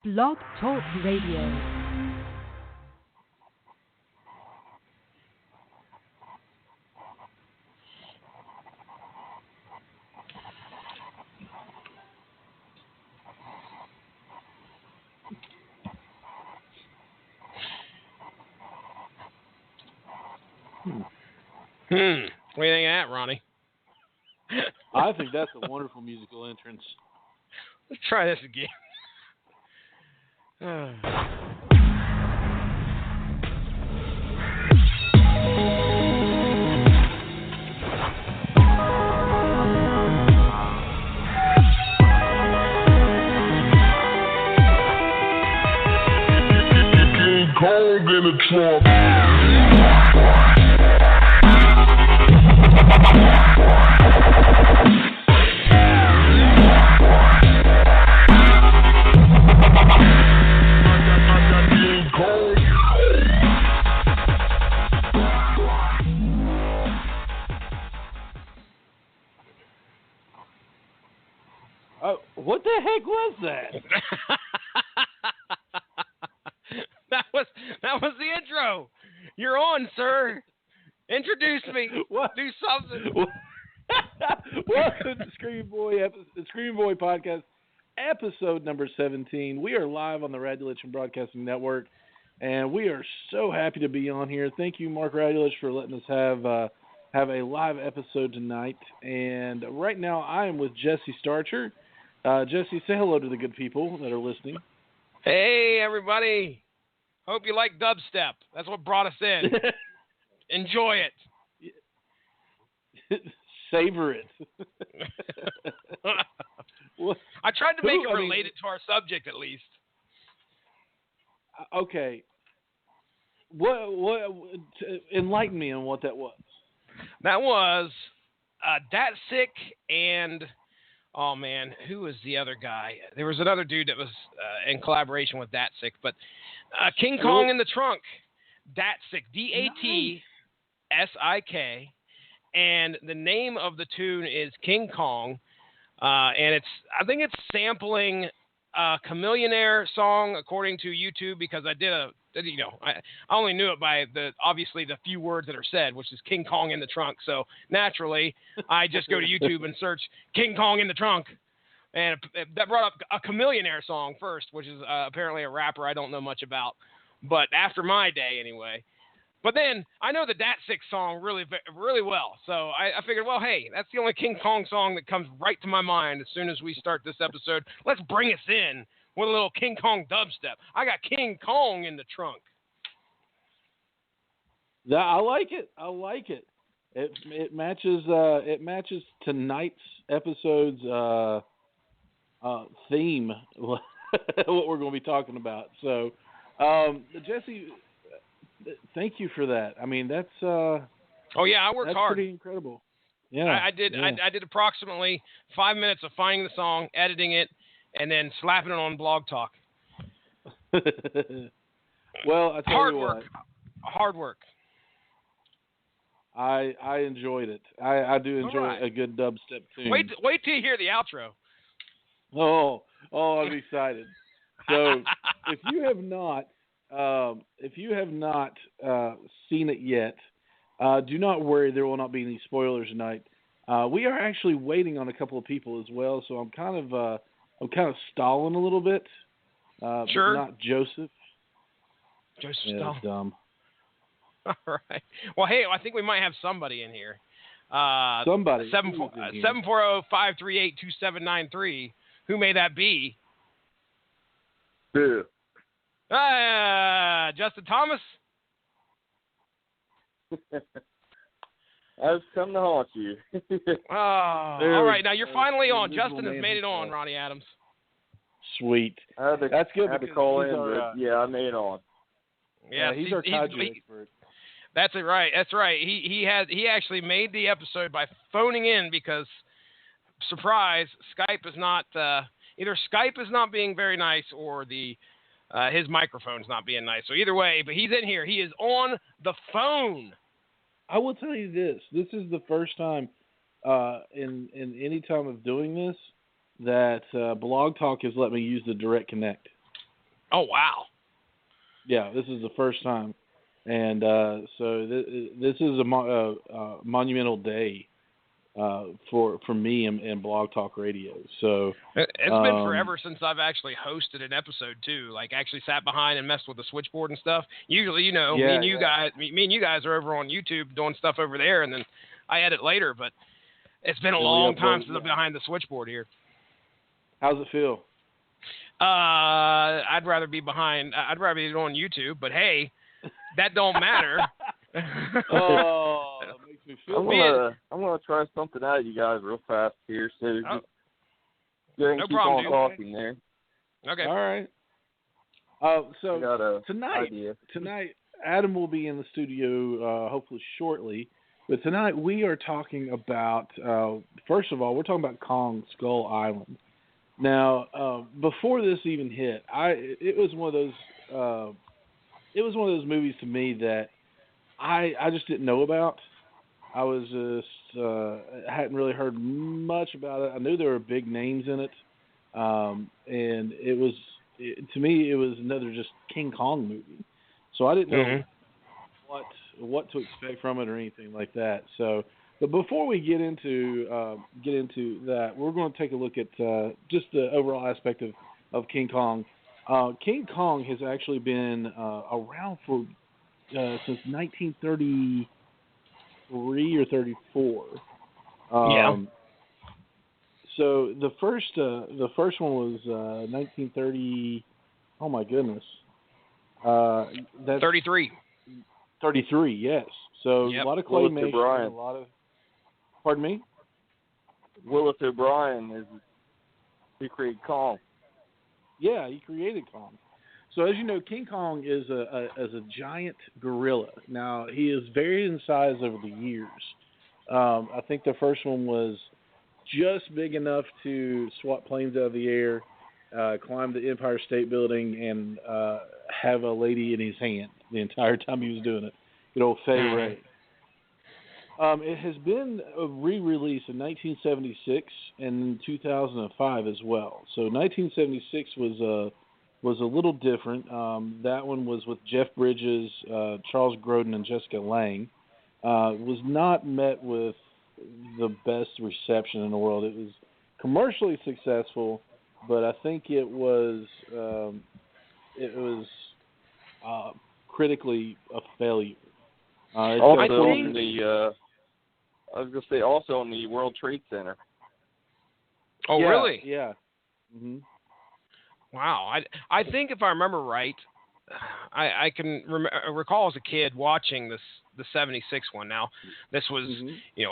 Blog Talk Radio. What do you think of that, Ronnie? I think that's a wonderful musical entrance. Let's try this again. King Kong in the trunk. What the heck was that? that was the intro. You're on, sir. Introduce me. What? Do something. Welcome to Screaming Boy Podcast, episode number 17. We are live on the Radulich and Broadcasting Network, and we are so happy to be on here. Thank you, Mark Radulich, for letting us have a live episode tonight. And right now, I am with Jesse Starcher. Jesse, say hello to the good people that are listening. Hey, everybody. Hope you like dubstep. That's what brought us in. Enjoy it. Savor it. I tried to make it related to our subject, at least. Okay. What? Enlighten me on what that was. That was Datsik and... Oh, man, who was the other guy? There was another dude that was in collaboration with Datsik, but King Kong in the Trunk, Datsik, Datsik, and the name of the tune is King Kong, and I think it's sampling a Chameleonaire song according to YouTube, because I only knew it by obviously the few words that are said, which is King Kong in the Trunk. So naturally, I just go to YouTube and search King Kong in the Trunk, and that brought up a Chameleonaire song first, which is apparently a rapper I don't know much about, but after my day anyway. But then I know the Datsik song really, really well, so I figured, well, hey, that's the only King Kong song that comes right to my mind as soon as we start this episode. Let's bring us in with a little King Kong dubstep. I got King Kong in the trunk. I like it. It matches tonight's episode's theme. What we're going to be talking about. So, Jesse, thank you for that. I mean, that's I worked hard. Pretty incredible. Yeah, I did. Yeah. I did approximately 5 minutes of finding the song, editing it, and then slapping it on Blog Talk. Well, I tell you what, hard work. I enjoyed it. I do enjoy a good dubstep tune. Wait till you hear the outro. Oh, I'm excited. So, if you have not seen it yet, do not worry. There will not be any spoilers tonight. We are actually waiting on a couple of people as well, so I'm kind of stalling a little bit. Sure. But not Joseph. Joseph Stalin. Stalin. Dumb. All right. Well, hey, I think we might have somebody in here. Somebody. 740-538-2793. Who may that be? Yeah. Justin Thomas? I've come to haunt you. All right. Now you're finally on. Justin has made it on, Ronnie Adams. Sweet. That's good. I had to call in, our, but I made it on. Yeah, he's our Kaiju expert. That's it, right. That's right. He actually made the episode by phoning in because, surprise, Skype is not either Skype is not being very nice or his microphone's not being nice. So either way, but he's in here. He is on the phone. I will tell you this. This is the first time in any time of doing this that Blog Talk has let me use the Direct Connect. Oh, wow. Yeah, this is the first time. And so this is a monumental day for me and Blog Talk Radio. So it's been forever since I've actually hosted an episode too. Like actually sat behind and messed with the switchboard and stuff. Usually, me and you guys are over on YouTube doing stuff over there, and then I edit later. But it's been a long time since I've been behind the switchboard here. How's it feel? I'd rather be behind. I'd rather be on YouTube, but hey, that don't matter. Oh, that makes me feel I'm gonna try something out, you guys, real fast here. So just go and keep problem, on talking there. Okay. All right. So tonight, Adam will be in the studio hopefully shortly. But tonight we are talking about. First of all, we're talking about Kong Skull Island. Now, before this even hit, it was one of those. It was one of those movies to me that I just didn't know about. I was just hadn't really heard much about it. I knew there were big names in it, and to me it was another just King Kong movie. So I didn't know what to expect from it or anything like that. So, but before we get into that, we're going to take a look at just the overall aspect of King Kong. King Kong has actually been around for since 1933 or 34. So the first one was 1930. Oh my goodness. That's 33. 33. Yes. So a lot of claymation. A lot of. Pardon me. Willis O'Brien he created Kong. Yeah, he created Kong. So as you know, King Kong is a giant gorilla. Now he has varied in size over the years. I think the first one was just big enough to swat planes out of the air, climb the Empire State Building, and have a lady in his hand the entire time he was doing it. Good old Fay Ray. It has been re-released in 1976 and in 2005 as well. So 1976 was a little different. That one was with Jeff Bridges, Charles Grodin, and Jessica Lange. Was not met with the best reception in the world. It was commercially successful, but I think it was critically a failure. I was going to say also in the World Trade Center. Oh, yeah, really? Yeah. Mm-hmm. Wow. I think if I remember right, I can recall as a kid watching the 76 one. Now, this was,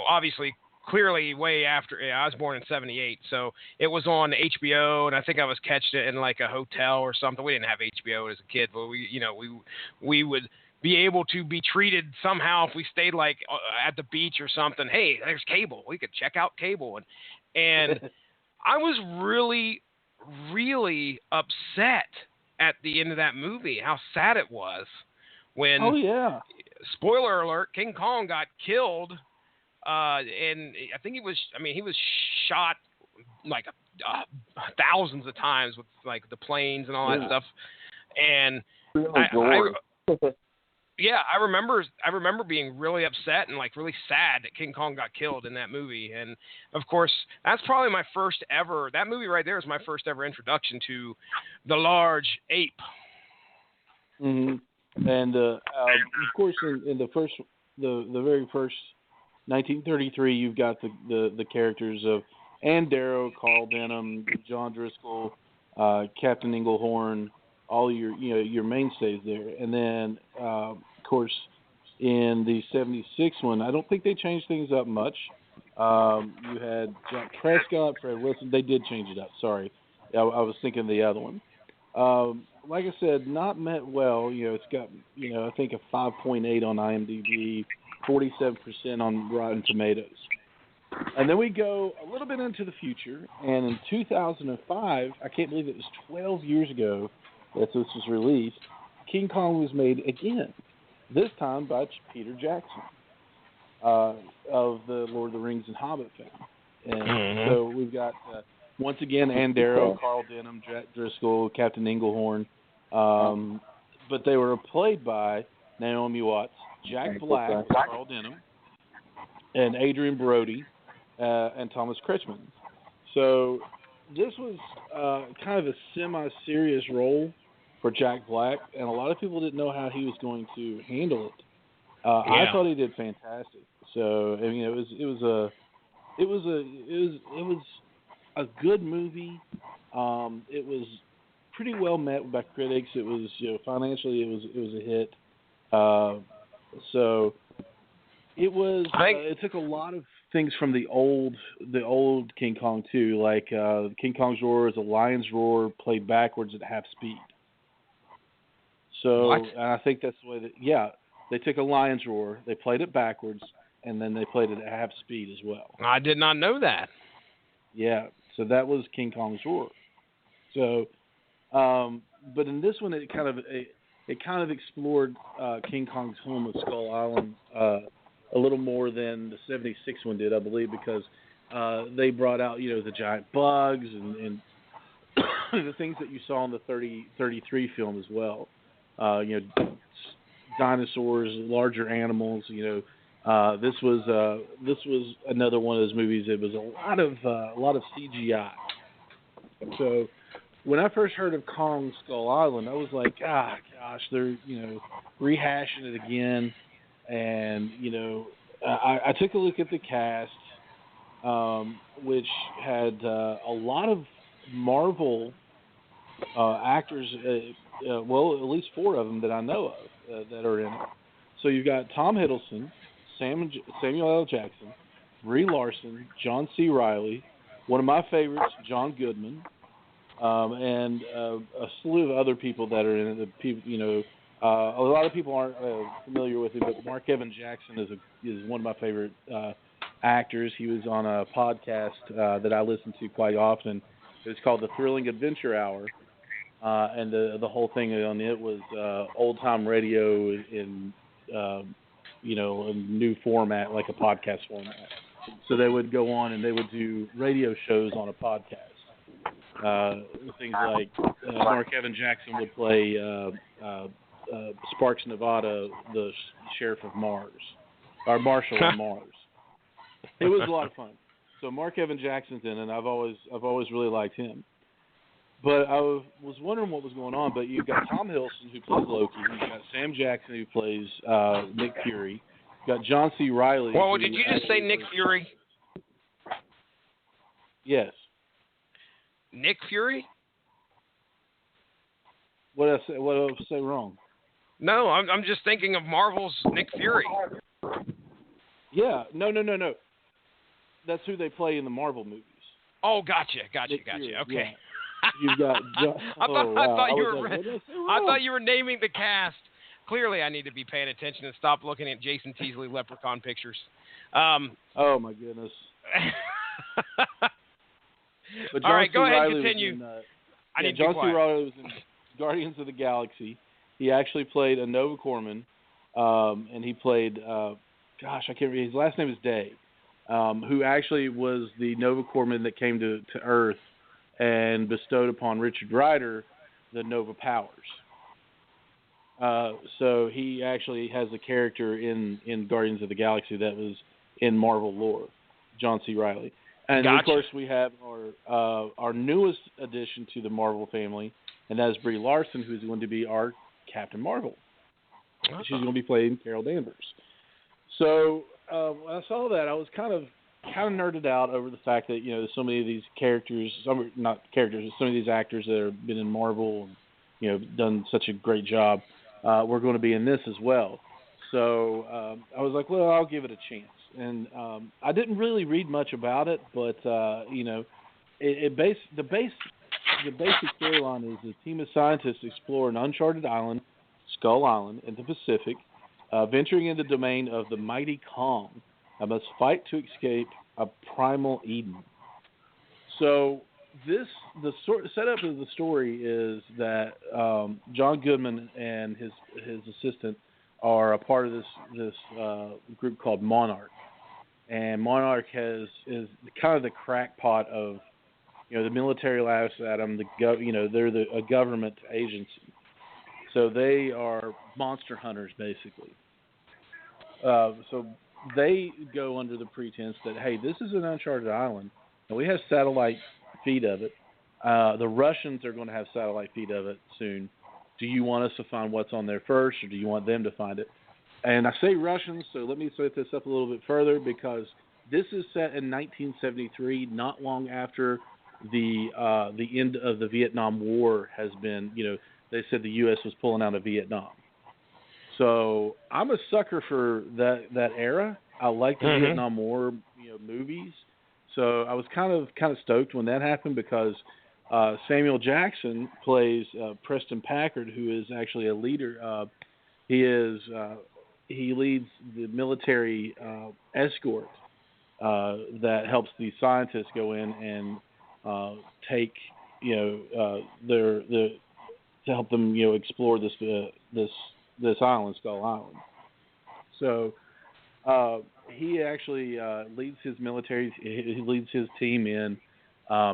obviously clearly way after. I was born in 78, so it was on HBO, and I think I was catching it in like a hotel or something. We didn't have HBO as a kid, but we would be able to be treated somehow if we stayed like at the beach or something. Hey, there's cable. We could check out cable. And I was really, really upset at the end of that movie, how sad it was when, spoiler alert, King Kong got killed. And I think he was shot like thousands of times with like the planes and all that stuff. And I remember being really upset and like really sad that King Kong got killed in that movie. And of course, that's probably my first ever. That movie right there is my first ever introduction to the large ape. Mm-hmm. And of course, in the very first 1933, you've got the characters of Ann Darrow, Carl Denham, John Driscoll, Captain Inglehorn. All your mainstays there. And then, of course, in the 76 one, I don't think they changed things up much. You had Jack Prescott, Fred Wilson. They did change it up. Sorry. I was thinking of the other one. Like I said, not met well. It's got, I think a 5.8 on IMDb, 47% on Rotten Tomatoes. And then we go a little bit into the future. And in 2005, I can't believe it was 12 years ago, that this was released, King Kong was made again, this time by Peter Jackson of the Lord of the Rings and Hobbit fame. And so we've got, once again, Ann Darrow, Carl Denham, Jack Driscoll, Captain Inglehorn. But they were played by Naomi Watts, Jack Black, Carl Denham, and Adrian Brody, and Thomas Kretschmann. So this was kind of a semi-serious role for Jack Black, and a lot of people didn't know how he was going to handle it. I thought he did fantastic. So I mean, it was a good movie. It was pretty well met by critics. It was, financially it was a hit. So it was. It took a lot of things from the old King Kong too, like King Kong's roar is a lion's roar played backwards at half speed. So and I think that's the way that they took a lion's roar, they played it backwards, and then they played it at half speed as well. I did not know that. Yeah, so that was King Kong's roar. So, but in this one, it kind of explored King Kong's home of Skull Island a little more than the '76 one did, I believe, because they brought out the giant bugs and the things that you saw in the 33 film as well. Dinosaurs, larger animals. This was another one of those movies. It was a lot of CGI. So when I first heard of Kong Skull Island, I was like, gosh, they're rehashing it again. And I took a look at the cast, which had a lot of Marvel actors. Well, at least 4 of them that I know of that are in it. So you've got Tom Hiddleston, Samuel L. Jackson, Brie Larson, John C. Reilly, one of my favorites, John Goodman, and a slew of other people that are in it. A lot of people aren't familiar with him, but Mark Evan Jackson is one of my favorite actors. He was on a podcast that I listen to quite often. It's called The Thrilling Adventure Hour. And the whole thing on it was old time radio in a new format, like a podcast format. So they would go on and they would do radio shows on a podcast. Things like Mark Evan Jackson would play Sparks Nevada, the sheriff of Mars, or Marshal of Mars. It was a lot of fun. So Mark Evan Jackson's in it, and I've always really liked him. But I was wondering what was going on. But you've got Tom Hiddleston, who plays Loki. You've got Sam Jackson, who plays Nick Fury. You've got John C. Reilly. Well, did you just say Nick Fury? Yes. Nick Fury? What did I say wrong? No, I'm just thinking of Marvel's Nick Fury. Yeah. No. That's who they play in the Marvel movies. Oh, gotcha. Fury, Okay. Yeah. You've got. I thought you were naming the cast. Clearly, I need to be paying attention and stop looking at Jason Teasley leprechaun pictures. Oh my goodness. All right, go ahead and continue. John C. Reilly was in Guardians of the Galaxy. He actually played a Nova Corpsman, and he played. I can't remember. His last name is Day, who actually was the Nova Corpsman that came to Earth and bestowed upon Richard Rider the Nova powers. So he actually has a character in Guardians of the Galaxy that was in Marvel lore, John C. Reilly. And of course we have our newest addition to the Marvel family, and that is Brie Larson, who's going to be our Captain Marvel. She's going to be playing Carol Danvers. So when I saw that, I was kind of nerded out over the fact that so many of these characters, some of these actors that have been in Marvel and done such a great job, were going to be in this as well. So I was like, well, I'll give it a chance. And I didn't really read much about it, but the basic storyline is a team of scientists explore an uncharted island, Skull Island, in the Pacific, venturing into the domain of the mighty Kong. I must fight to escape a primal Eden. So the setup of the story is that John Goodman and his assistant are a part of this group called Monarch, and Monarch is kind of the crackpot of the military laughs at them. They're a government agency, So they are monster hunters, basically. So they go under the pretense that, hey, this is an uncharted island, and we have satellite feed of it. The Russians are going to have satellite feed of it soon. Do you want us to find what's on there first, or do you want them to find it? And I say Russians, so let me set this up a little bit further, because this is set in 1973, not long after the end of the Vietnam War has been, they said the U.S. was pulling out of Vietnam. So I'm a sucker for that era. I like the Vietnam War movies. So I was kind of stoked when that happened, because Samuel Jackson plays Preston Packard, who is actually a leader. He leads the military escort that helps the scientists go in and take to help them explore this island, Skull Island. So he actually leads his military. He leads his team in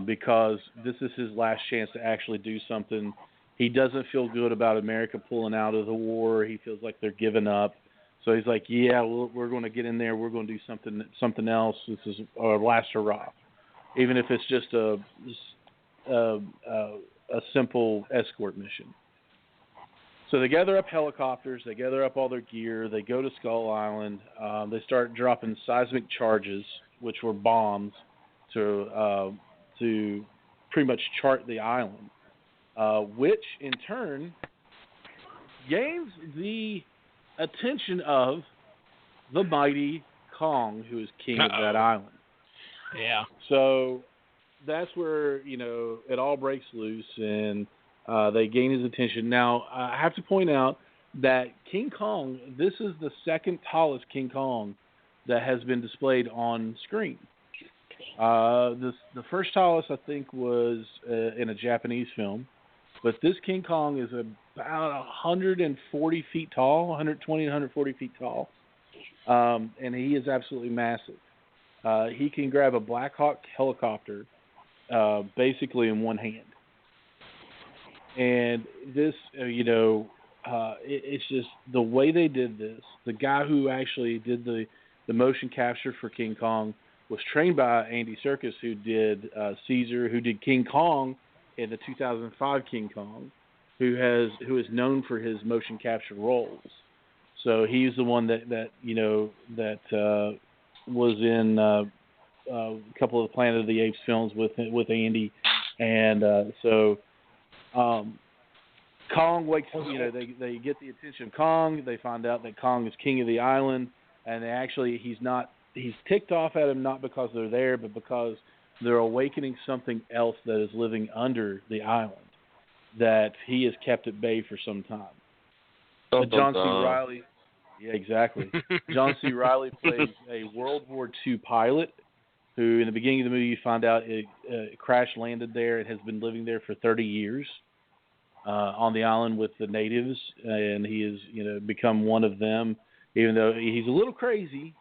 because this is his last chance to actually do something. He doesn't feel good about America pulling out of the war. He feels like they're giving up. So he's like, yeah, we're going to get in there. We're going to do something else. This is our last hurrah, even if it's just a simple escort mission. So they gather up helicopters. They gather up all their gear. They go to Skull Island. They start dropping seismic charges, which were bombs, to pretty much chart the island, which in turn gains the attention of the mighty Kong, who is king of that island. Yeah. So that's where, it all breaks loose, and they gain his attention. Now, I have to point out that King Kong, this is the second tallest King Kong that has been displayed on screen. The first tallest, I think, was in a Japanese film. But this King Kong is about 140 feet tall, 120 to 140 feet tall. And he is absolutely massive. He can grab a Black Hawk helicopter basically in one hand. And this, it's just the way they did this. The guy who actually did the motion capture for King Kong was trained by Andy Serkis, who did Caesar, who did King Kong in the 2005 King Kong, who is known for his motion capture roles. So he's the one that was in a couple of the Planet of the Apes films with Andy, and Kong wakes. They get the attention of Kong. They find out that Kong is king of the island, and he's ticked off at him not because they're there, but because they're awakening something else that is living under the island that he has kept at bay for some time. John C. Reilly. Yeah, exactly. John C. Reilly plays a World War II pilot who, in the beginning of the movie, you find out it crash landed there. It has been living there for 30 years on the island with the natives, and he has become one of them, even though he's a little crazy.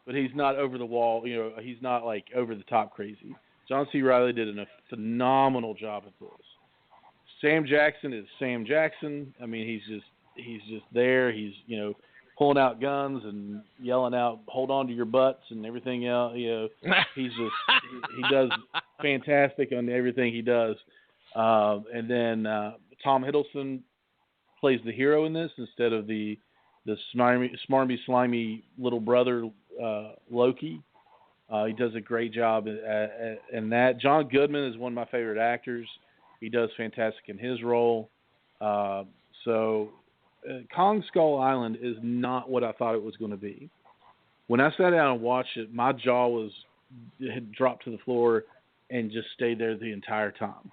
But he's not over the wall, he's not like over the top crazy. John C. Reilly did a phenomenal job at this. Sam Jackson is Sam Jackson. I mean, he's just there. He's, pulling out guns and yelling out, "Hold on to your butts," and everything else. He's just, he does fantastic on everything he does. And then Tom Hiddleston plays the hero in this instead of the smarmy, slimy little brother, Loki. He does a great job in that. John Goodman is one of my favorite actors. He does fantastic in his role. Kong Skull Island is not what I thought it was going to be. When I sat down and watched it, my jaw had dropped to the floor and just stayed there the entire time.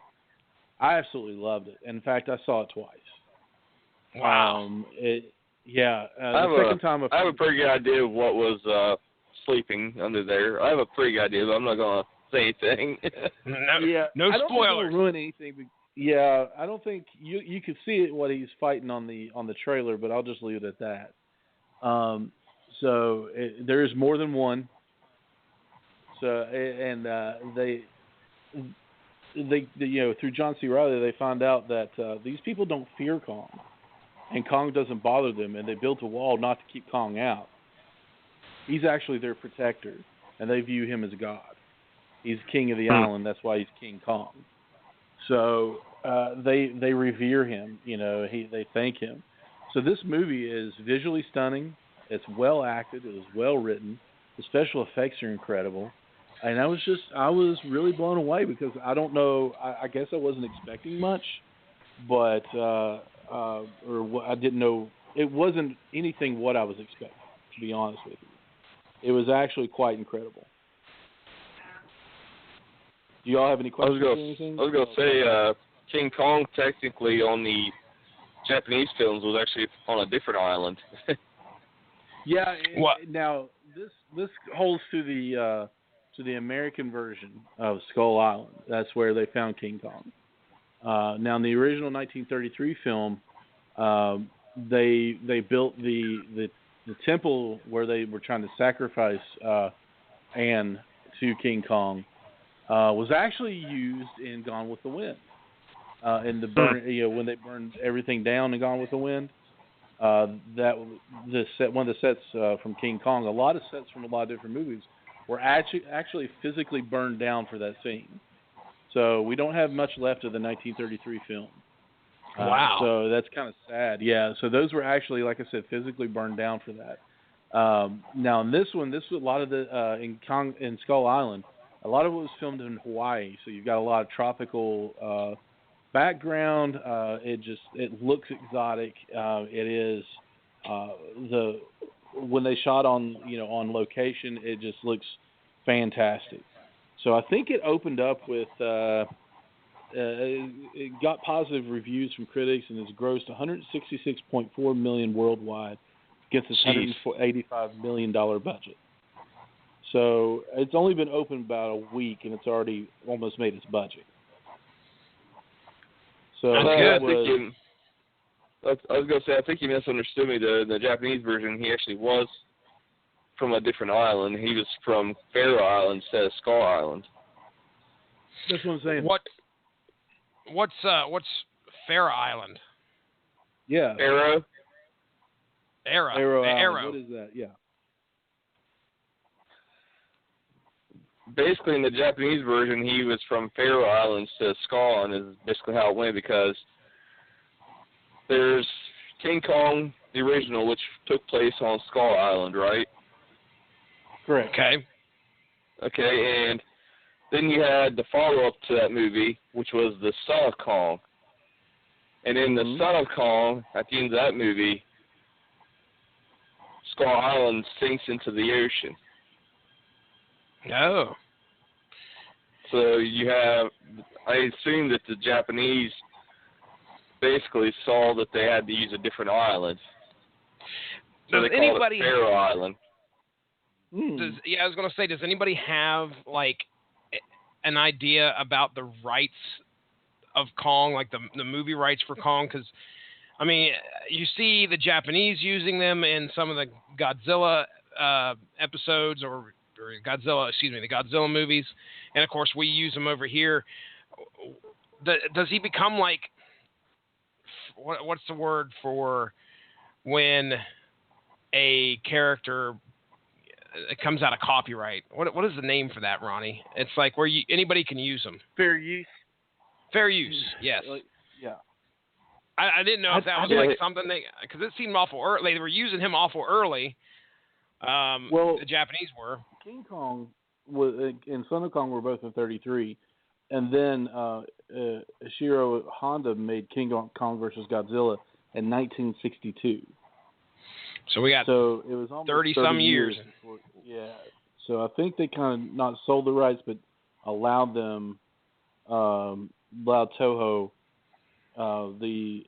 I absolutely loved it. In fact, I saw it twice. Wow. The second time I have a pretty good idea of what was sleeping under there. I have a pretty good idea, but I'm not going to say anything. No I don't think spoilers. it'll ruin anything. Yeah, I don't think you can see what he's fighting on the trailer, but I'll just leave it at that. There is more than one. So they through John C. Reilly, they find out that these people don't fear Kong. and Kong doesn't bother them, and they built a wall not to keep Kong out. He's actually their protector, and they view him as a god. He's king of the island. That's why he's King Kong. So they revere him. They thank him. So this movie is visually stunning. It's well acted. It was well written. The special effects are incredible. And I was really blown away because I don't know. I guess I wasn't expecting much, but I didn't know. It wasn't anything what I was expecting, to be honest with you. It was actually quite incredible. Do y'all have any questions or anything? I was going to say, King Kong technically on the Japanese films was actually on a different island. Yeah. Now this holds to the American version of Skull Island. That's where they found King Kong. Now in the original 1933 film, they built the temple where they were trying to sacrifice Anne to King Kong. Was actually used in Gone with the Wind. In the burn, when they burned everything down in Gone with the Wind, one of the sets from King Kong, a lot of sets from a lot of different movies were actually physically burned down for that scene. So we don't have much left of the 1933 film. Wow. So that's kind of sad. Yeah. So those were actually, like I said, physically burned down for that. Now in this was a lot of the in Skull Island. A lot of it was filmed in Hawaii, so you've got a lot of tropical background. It looks exotic. It is when they shot on location, it just looks fantastic. So I think it opened up with it got positive reviews from critics and has grossed $166.4 million worldwide against its $185 million budget. So it's only been open about a week, and it's already almost made its budget. So I was going to say, I think you misunderstood me. The Japanese version, he actually was from a different island. He was from Faroe Island instead of Skull Island. That's what I'm saying. What's Faroe Island? Yeah. Arrow. What is that? Yeah. Basically, in the Japanese version, he was from Faroe Islands to Skull Island is basically how it went, because there's King Kong, the original, which took place on Skull Island, right? Correct. Okay, and then you had the follow-up to that movie, which was The Son of Kong. And in The Son of Kong, at the end of that movie, Skull Island sinks into the ocean. No. So you have, I assume that the Japanese basically saw that they had to use a different island. So they called it Faroe Island. I was going to say, does anybody have, like, an idea about the rights of Kong, like the movie rights for Kong? Because, I mean, you see the Japanese using them in some of the Godzilla episodes the Godzilla movies, and of course we use them over here. Does he become like, what's the word for when a character comes out of copyright? What is the name for that, Ronnie? It's like where anybody can use them. Fair use. Fair use. Yes. Yeah. I didn't know if that was like something because it seemed awful early. They were using him awful early. The Japanese were. King Kong and Son of Kong were both in 1933, and then Ishiro Honda made King Kong versus Godzilla in 1962. So we got it was almost 30-some years. Before, yeah. So I think they kind of not sold the rights, but allowed them, allowed Toho, the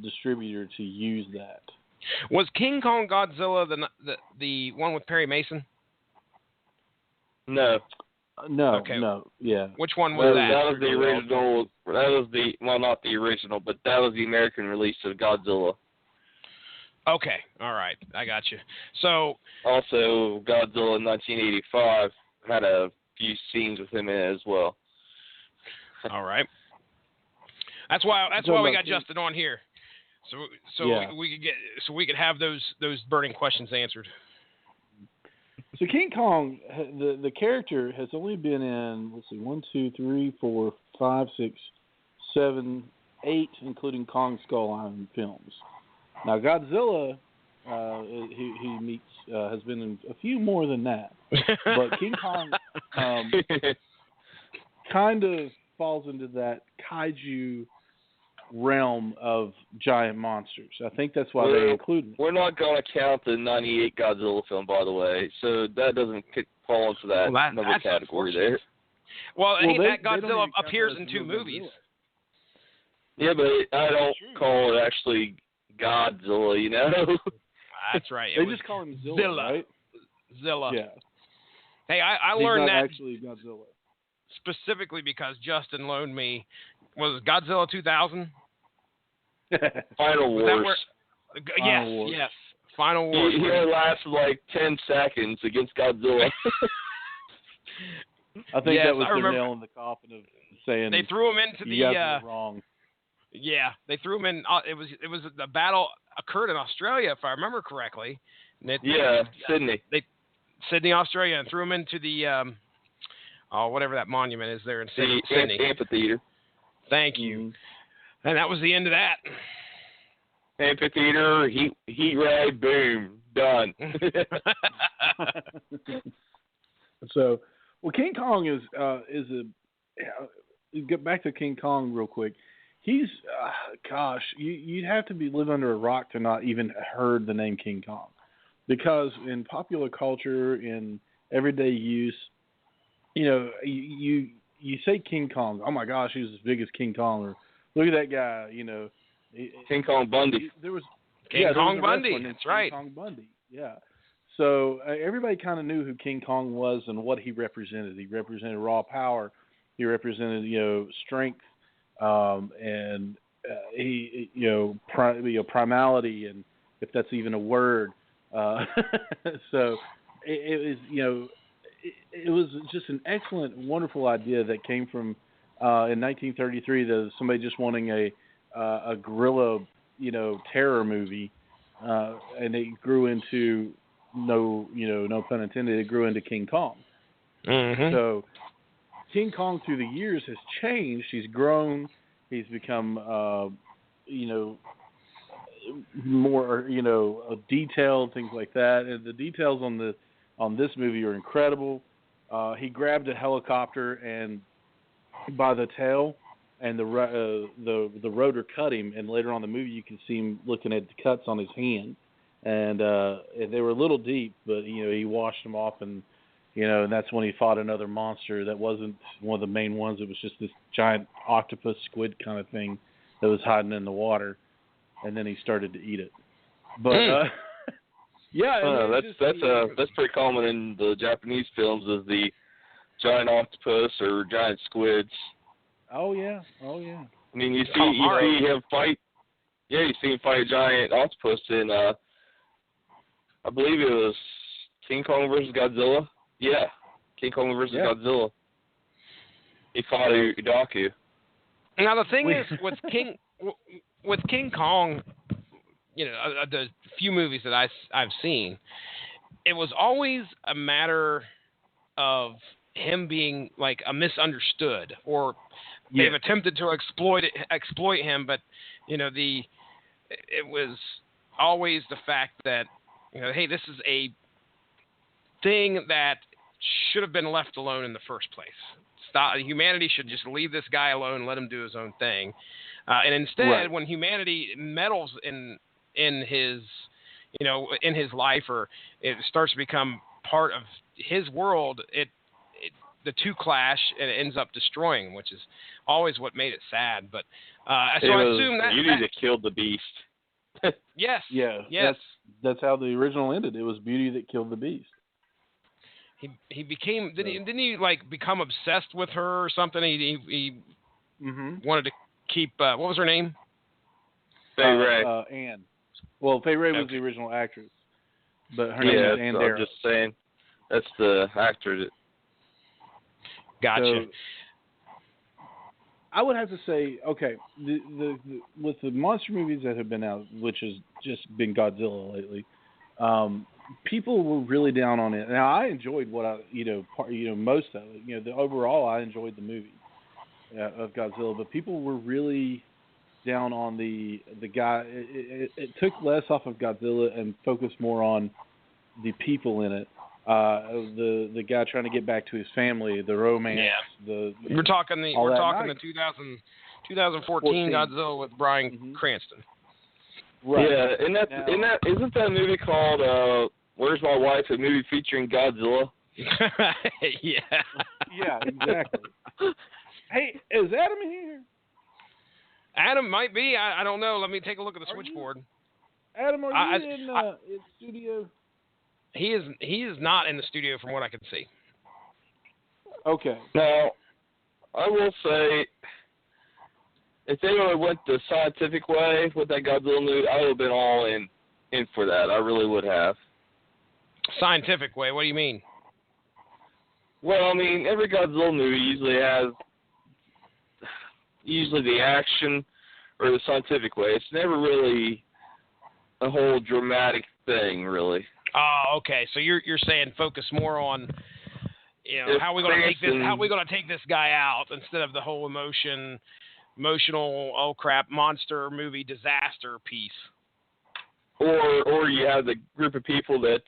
distributor, to use that. Was King Kong Godzilla the one with Perry Mason? No. Okay. No. Yeah. Which one was that? That was the original. That was not the original, but that was the American release of Godzilla. Okay. All right. I got you. So. Also, Godzilla in 1985 had a few scenes with him in it as well. All right. That's why we got Justin on here. So yeah. we could have those burning questions answered. So King Kong, the character has only been in, let's see, 1, 2, 3, 4, 5, 6, 7, 8, including Kong Skull Island films. Now Godzilla, he meets, has been in a few more than that. But King Kong kind of falls into that kaiju realm of giant monsters. I think that's why they included it. We're not going to count the 98 Godzilla film, by the way, so that doesn't fall into that another category there. Well, that Godzilla appears in 2 movies. Yeah, but I don't call it actually Godzilla, you know? That's right. They just call him Zilla, right? Zilla. Yeah. Hey, I learned He's not that actually Godzilla. specifically because Justin loaned me, was it Godzilla 2000? Final Wars. Yes. Final Wars. He only lasted like 10 seconds against Godzilla. I think that was the nail in the coffin of saying they threw him into you guys were wrong. Yeah, they threw him in. It was the battle occurred in Australia, if I remember correctly. Sydney. Sydney, Australia, and threw him into the whatever that monument is there in Sydney. Amphitheater. Thank you. And that was the end of that. Amphitheater, heat ray, boom, done. So, King Kong is get back to King Kong real quick. He's you'd have to live under a rock to not even heard the name King Kong, because in popular culture, in everyday use, you say King Kong, oh my gosh, he's as big as King Kong, or look at that guy, King Kong Bundy. There was King Kong Bundy. That's right. King Kong Bundy. Yeah. So everybody kind of knew who King Kong was and what he represented. He represented raw power. He represented strength, and he primality, and if that's even a word. So it was just an excellent, wonderful idea that came from in 1933. That somebody just wanting a gorilla, terror movie, and it grew into no pun intended. It grew into King Kong. Mm-hmm. So King Kong through the years has changed. He's grown. He's become more detailed, things like that. And the details on this movie are incredible. He grabbed a helicopter and by the tail, and the rotor cut him. And later on in the movie, you can see him looking at the cuts on his hand, and they were a little deep, but he washed them off, and and that's when he fought another monster that wasn't one of the main ones. It was just this giant octopus squid kind of thing that was hiding in the water, and then he started to eat it. But that's pretty common in the Japanese films, is the giant octopus or giant squids. Oh yeah. I mean, you see him fight. Yeah, you see him fight a giant octopus in I believe it was King Kong versus Godzilla. Yeah, King Kong versus Godzilla. He fought Udaku. Now the thing is, with King Kong, the few movies that I've seen, it was always a matter of him being like a misunderstood, or they've attempted to exploit him, but it was always the fact that hey, this is a thing that should have been left alone in the first place. Humanity should just leave this guy alone, let him do his own thing. And instead, when humanity meddles in his in his life, or it starts to become part of his world, the two clash and it ends up destroying, which is always what made it sad. But I assume that Beauty that killed the beast. Yes. Yeah. Yes. That's how the original ended. It was Beauty that killed the beast. He became didn't he like become obsessed with her or something? He wanted to keep what was her name? Fay Wray. Anne. Well, Fay Wray was the original actress, but her name is Anne Darrow. I'm just saying, that's the actor that. Gotcha. I would have to say, okay, the with the monster movies that have been out, which has just been Godzilla lately, people were really down on it. Now I enjoyed what most of it. Overall I enjoyed the movie of Godzilla, but people were really down on the guy. It took less off of Godzilla and focused more on the people in it. The guy trying to get back to his family, the romance. Yeah. We're talking the 2014 Godzilla with Bryan Cranston. Right. Yeah, isn't that movie called Where's My Wife? A movie featuring Godzilla. Yeah. Yeah, exactly. Hey, is Adam in here? Adam might be. I don't know. Let me take a look at the switchboard. Adam, are you in studio? He is not in the studio from what I can see. Okay. Now, I will say, if they would have went the scientific way with that Godzilla movie, I would have been all in for that. I really would have. Scientific way? What do you mean? Well, I mean, every Godzilla movie usually has the action or the scientific way. It's never really a whole dramatic thing, really. Oh, okay. So you're saying focus more on how are we going to take this guy out instead of the whole emotional oh crap monster movie disaster piece. Or you have the group of people that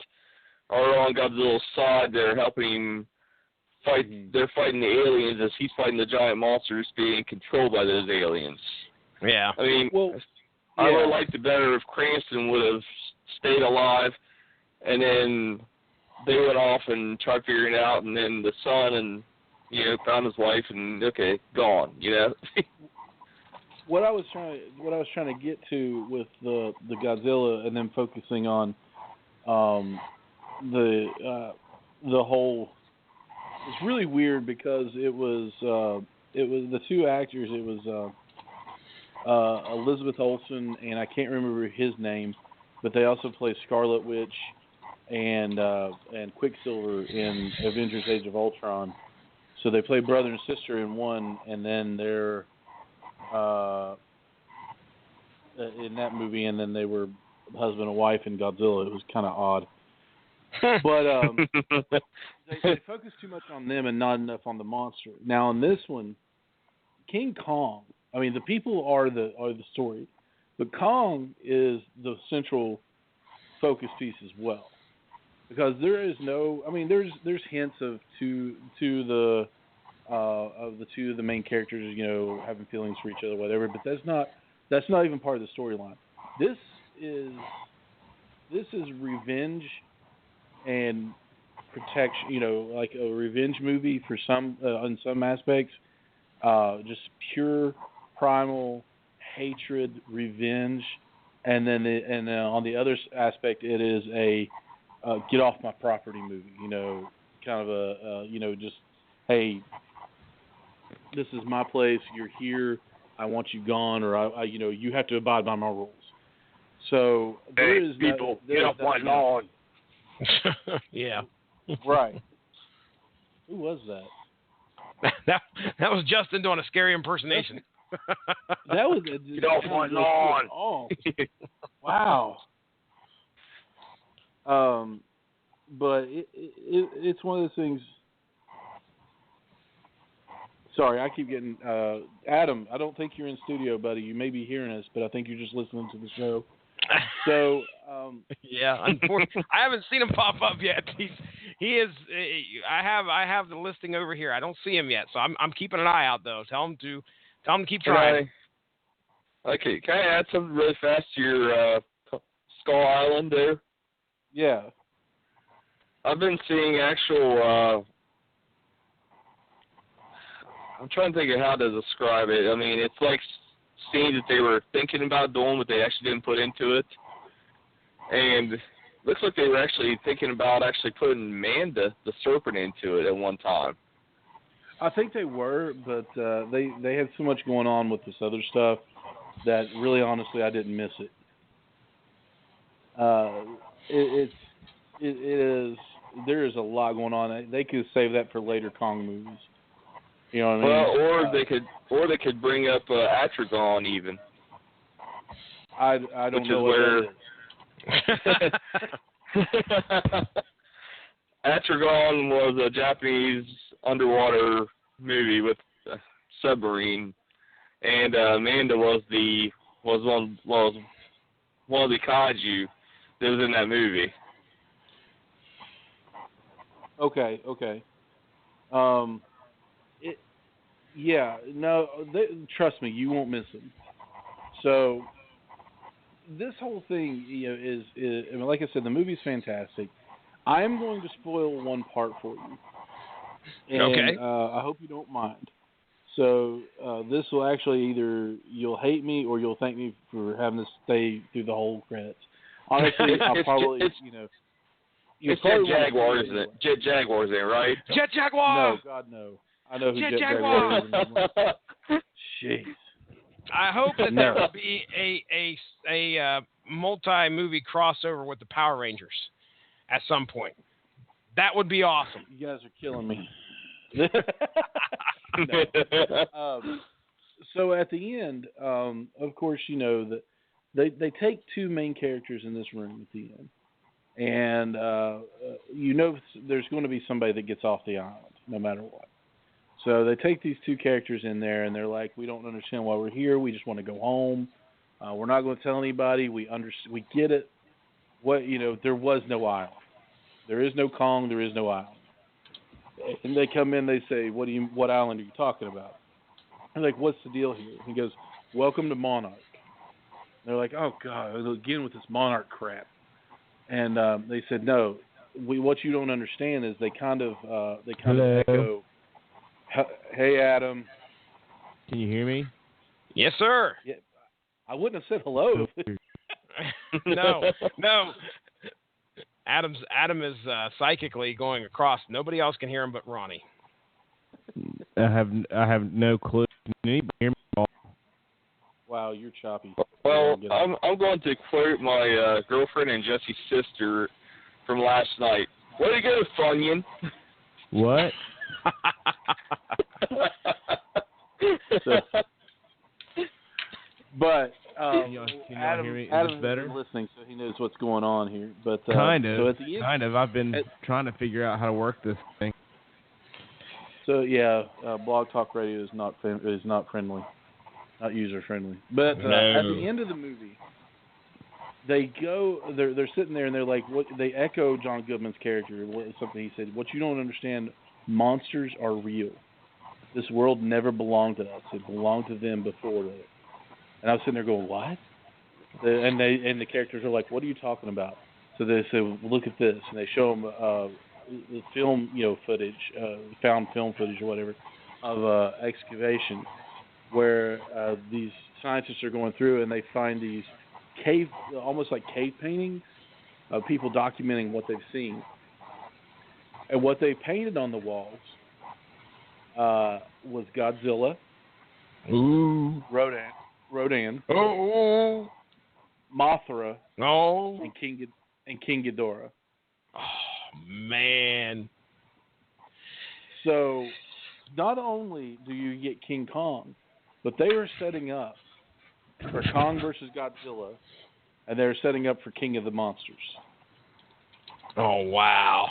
are on Godzilla's side. They're helping him fight. They're fighting the aliens as he's fighting the giant monsters being controlled by those aliens. Yeah. I mean, I would have liked it better if Cranston would have stayed alive, and then they went off and tried figuring it out, and then the son and found his wife, and gone. What I was trying to get to with the Godzilla, and then focusing on the whole. It's really weird because it was the two actors. It was Elizabeth Olsen, and I can't remember his name, but they also play Scarlet Witch and Quicksilver in Avengers: Age of Ultron. So they play brother and sister in one, and then they're in that movie, and then they were husband and wife in Godzilla. It was kind of odd. But they focus too much on them and not enough on the monster. Now in this one, King Kong. I mean, the people are the story, but Kong is the central focus piece as well, because there is no. I mean, there's hints of the two of the main characters, having feelings for each other, whatever. But that's not even part of the storyline. This is revenge and protection, like a revenge movie for some in some aspects, just pure primal hatred, revenge, and then on the other aspect, it is a get off my property movie. Kind of a just hey, this is my place. You're here. I want you gone, or I you have to abide by my rules. So there is people get off my lawn. Yeah. Right. Who was that? That was Justin doing a scary impersonation. That was get off my lawn. Oh, wow. But it's one of those things. Sorry, I keep getting Adam. I don't think you're in studio, buddy. You may be hearing us, but I think you're just listening to the show. So yeah, unfortunately, I haven't seen him pop up yet. He is. I have the listing over here. I don't see him yet, so I'm keeping an eye out though. Tell him to keep trying. Okay, can I add something really fast to your Skull Island there? Yeah. I've been seeing actual. I'm trying to think of how to describe it. I mean, it's like scenes that they were thinking about doing, but they actually didn't put into it. And looks like they were actually thinking about actually putting Manda, the serpent, into it at one time. I think they were, but they had so much going on with this other stuff that really, honestly, I didn't miss it. There is a lot going on. They could save that for later Kong movies. You know what I mean? Or they could bring up Atragon even. I don't know what that is. Atragon was a Japanese underwater movie with a submarine, and Amanda was one of the Kaiju that was in that movie. Okay. Trust me, you won't miss them. So this whole thing, is I mean, like I said, the movie's fantastic. I am going to spoil one part for you. And, okay. I hope you don't mind. So this will actually either you'll hate me or you'll thank me for having to stay through the whole credits. Honestly, I'll probably, It's Jet Jaguar, isn't it? Jet Jaguar's there, right? Jet Jaguar! No, God, no. I know who Jet Jet Jaguar is. Jeez. I hope that there will be a multi-movie crossover with the Power Rangers at some point. That would be awesome. You guys are killing me. So at the end, of course, that they take two main characters in this room at the end. And, there's going to be somebody that gets off the island, no matter what. So they take these two characters in there, and they're like, we don't understand why we're here. We just want to go home. We're not going to tell anybody. We get it. There was no island. There is no Kong. There is no island. And they come in, they say, what island are you talking about? I'm like, what's the deal here? He goes, welcome to Monarch. And they're like, oh, God, again with this Monarch crap. And they said, no, what you don't understand is they kind of echo, hey, Adam. Can you hear me? Yes, sir. Yeah, I wouldn't have said hello. No. Adam is psychically going across. Nobody else can hear him but Ronnie. I have no clue. Can anybody hear me? Wow, you're choppy. Well, I'm going to quote my girlfriend and Jesse's sister from last night. Way to go, Funyun. What? But can y'all hear me? Is this better? Listening, so he knows what's going on here. But kind of. So at the end, I've been trying to figure out how to work this thing. So yeah, Blog Talk Radio is not friendly, not user friendly. But at the end of the movie, they're sitting there and they're like, what? They echo John Goodman's character. Something he said. What you don't understand, monsters are real. This world never belonged to us. It belonged to them before that. And I was sitting there going, what? And the characters are like, what are you talking about? So they say, well, look at this, and they show them the film, footage, found film footage or whatever, of excavation, where these scientists are going through and they find these almost like cave paintings of people documenting what they've seen. And what they painted on the walls was Godzilla, Ooh, Rodan, oh, Mothra, no, and King Ghidorah. Oh man! So, not only do you get King Kong, but they are setting up for Kong versus Godzilla, and they're setting up for King of the Monsters. Oh wow!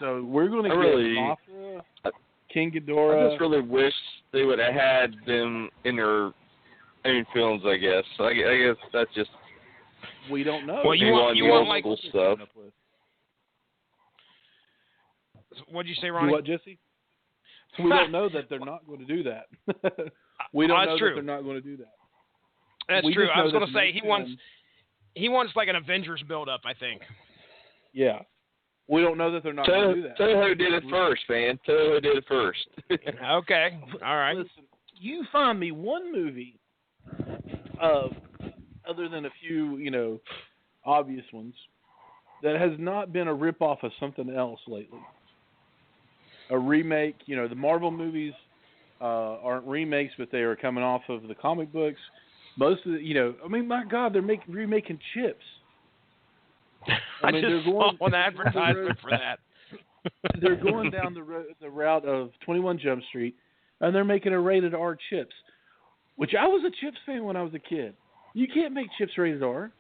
So we're going to get Mothra, King Ghidorah. I just really wish they would have had them in their own films. I guess. I guess that's just. We don't know. Well, you want like stuff. What'd you say, Ronnie? What, Jesse? We don't know that they're not going to do that. We don't know that they're not going to do that. That's true. I was going to say he wants like an Avengers build-up, I think. Yeah. We don't know that they're not going to do that. Toho did it first, man. Toho did it first. Okay. All right. Listen, you find me one movie other than a few, obvious ones, that has not been a ripoff of something else lately. A remake, the Marvel movies aren't remakes, but they are coming off of the comic books. Most of the, my God, they're remaking Chips. I just saw an advertisement for that. They're going down the route of 21 Jump Street. and they're making a rated R Chips, which I was a Chips fan when I was a kid. You can't make Chips rated R.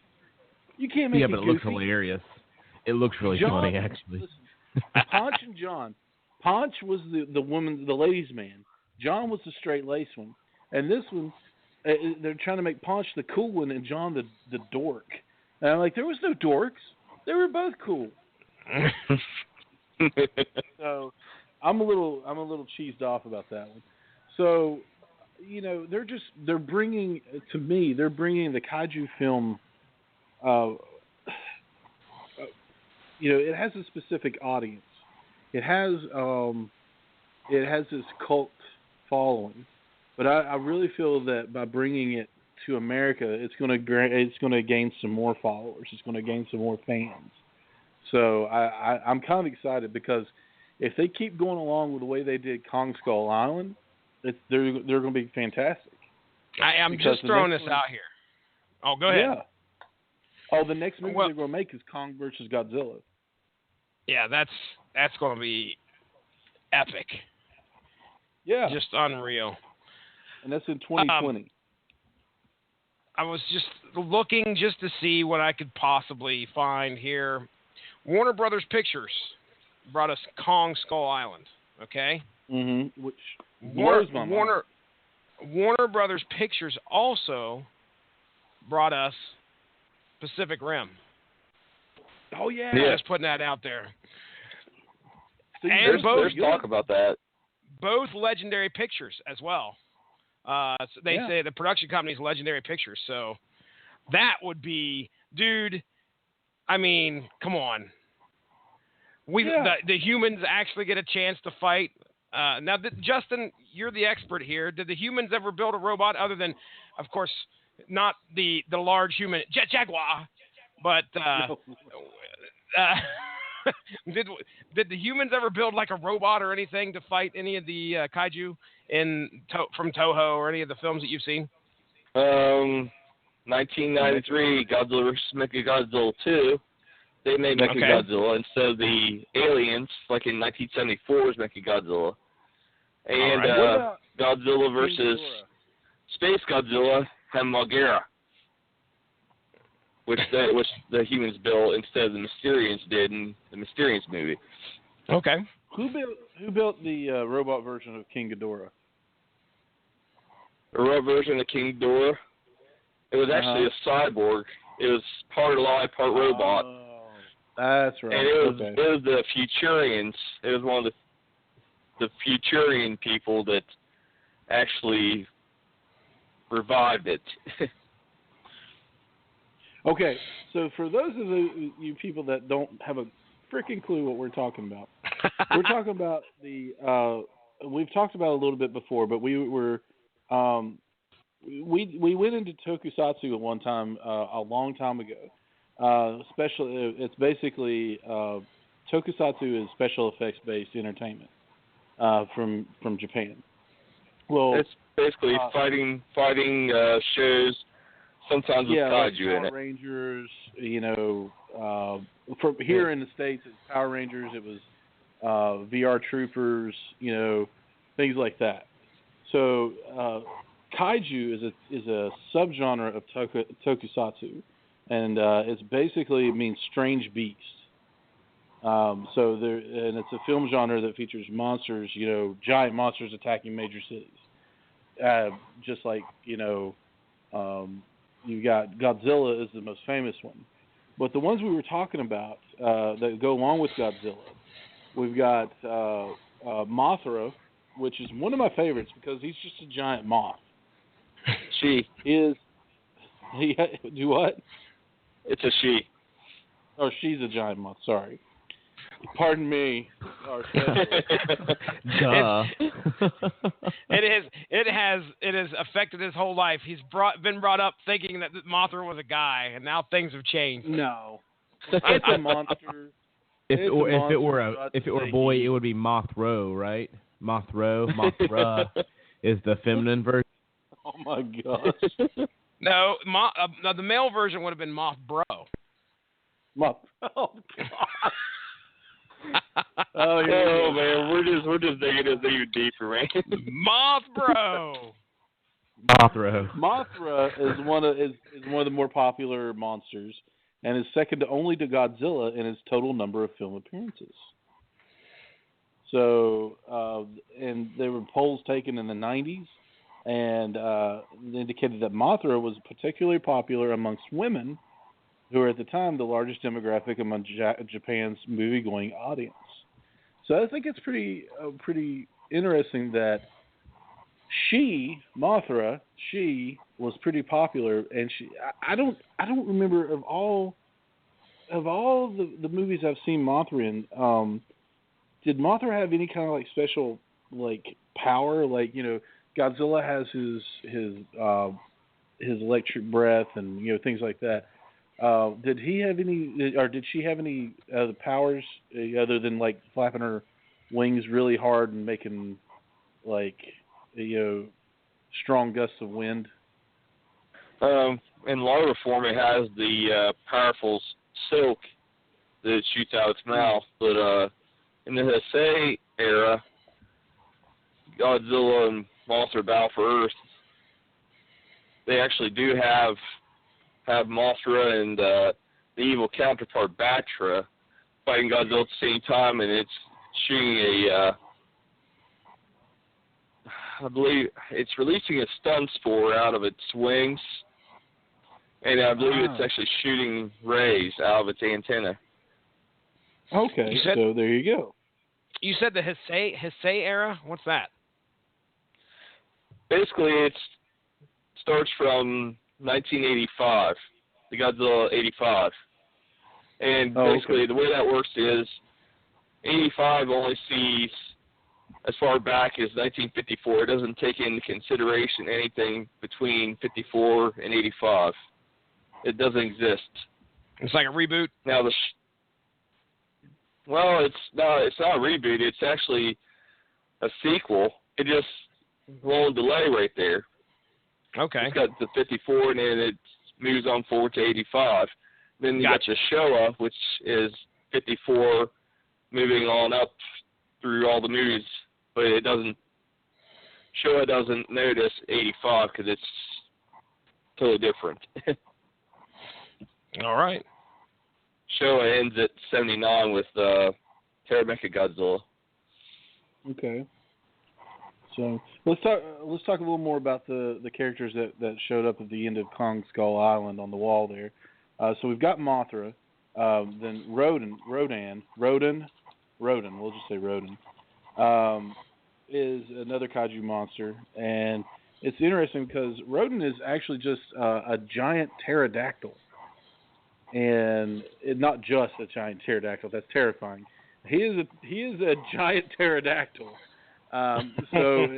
You can't make it but it goofy. looks hilarious. It looks really funny, actually. Listen, Ponch and John. Ponch was the woman, the ladies' man. John was the straight-laced one. And this one, they're trying to make Ponch the cool one and John the dork. And I'm like, there was no dorks. They were both cool. So I'm a little cheesed off about that one. So, they're bringing the Kaiju film. It has a specific audience. It has this cult following, but I really feel that by bringing it to America, it's going to gain some more followers. It's going to gain some more fans. So I'm kind of excited because if they keep going along with the way they did Kong Skull Island, they're going to be fantastic. I'm just throwing this out here. Oh, go ahead. Yeah. Oh, the next movie they're going to make is Kong versus Godzilla. Yeah, that's going to be epic. Yeah. Just unreal. And that's in 2020. I was just looking just to see what I could possibly find here. Warner Brothers Pictures brought us Kong Skull Island, okay? Mm-hmm. Which blows my mind. Warner Brothers Pictures also brought us Pacific Rim. Oh, yeah. Just putting that out there. So there's talk about that. Both Legendary Pictures as well. They say the production company is Legendary Pictures, so that would be, dude, I mean, come on. The humans actually get a chance to fight. Now, Justin, you're the expert here. Did the humans ever build a robot other than, of course, not the large human Jaguar, but did the humans ever build like a robot or anything to fight any of the kaiju from Toho or any of the films that you've seen? 1993, Godzilla vs. Mechagodzilla 2. They made Mechagodzilla instead of the aliens, like in 1974's Mechagodzilla. And Godzilla versus Space Godzilla had Moguera, which the humans built instead of the Mysterians did in the Mysterians movie. Okay. Who built the robot version of King Ghidorah? The robot version of King Ghidorah? It was actually a cyborg. It was part alive, part robot. Oh, that's right. And it was the Futurians. It was one of the Futurian people that actually revived it. Okay, so for those of you people that don't have a freaking clue what we're talking about, we're talking about we've talked about it a little bit before, but we were we went into Tokusatsu at one time a long time ago. It's basically Tokusatsu is special effects based entertainment from Japan. Well, it's basically fighting shows. Sometimes with kaiju like in it. Power Rangers, from here in the States, it's Power Rangers. It was VR Troopers, things like that. So kaiju is a subgenre of Tokusatsu, and it means strange beast. And it's a film genre that features monsters, giant monsters attacking major cities, just like you got Godzilla is the most famous one. But the ones we were talking about that go along with Godzilla, we've got Mothra, which is one of my favorites because he's just a giant moth. She. Do what? It's a she. Oh, she's a giant moth. Sorry. Pardon me. Duh. It has affected his whole life. He's been brought up thinking that Mothra was a guy, and now things have changed. No, it's a monster. If it were a boy, it would be Mothro, right? Mothra is the feminine version. Oh my gosh. No, the male version would have been Mothbro. Oh God. Man, we're just digging this even deeper, man. Mothra. Mothra is one of the more popular monsters, and is second only to Godzilla in its total number of film appearances. So, and there were polls taken in the 90s, and indicated that Mothra was particularly popular amongst women, who were at the time the largest demographic among Japan's movie-going audience. So I think it's pretty interesting that Mothra was pretty popular, and I don't remember of all the movies I've seen Mothra in. Did Mothra have any kind of like special like power? Like, Godzilla has his electric breath and things like that. Did he have any, or did she have any powers other than like flapping her wings really hard and making like strong gusts of wind? In larva form, it has the powerful silk that it shoots out its mouth, but in the Heisei era, Godzilla and Mothra battle for Earth. They actually do have Mothra and the evil counterpart Batra fighting Godzilla at the same time, and it's shooting I believe it's releasing a stun spore out of its wings, and I believe it's actually shooting rays out of its antenna. Okay, so there you go. You said the Heisei era? What's that? Basically, it starts from 1985, the Godzilla 85. And basically, the way that works is 85 only sees as far back as 1954. It doesn't take into consideration anything between 54 and 85. It doesn't exist. It's like a reboot? Now, it's not a reboot. It's actually a sequel. It just won't delay right there. Okay. It's got the 54, and then it moves on forward to 85. Then you got the Showa, which is 54, moving on up through all the movies, but Showa doesn't notice 85 because it's totally different. All right. Showa ends at 79 with Mechagodzilla. Okay. So let's talk a little more about the characters that showed up at the end of Kong Skull Island on the wall there. So we've got Mothra, then Rodan, we'll just say Rodan, is another kaiju monster, and it's interesting because Rodan is actually just a giant pterodactyl, and not just a giant pterodactyl. That's terrifying. He is a giant pterodactyl. So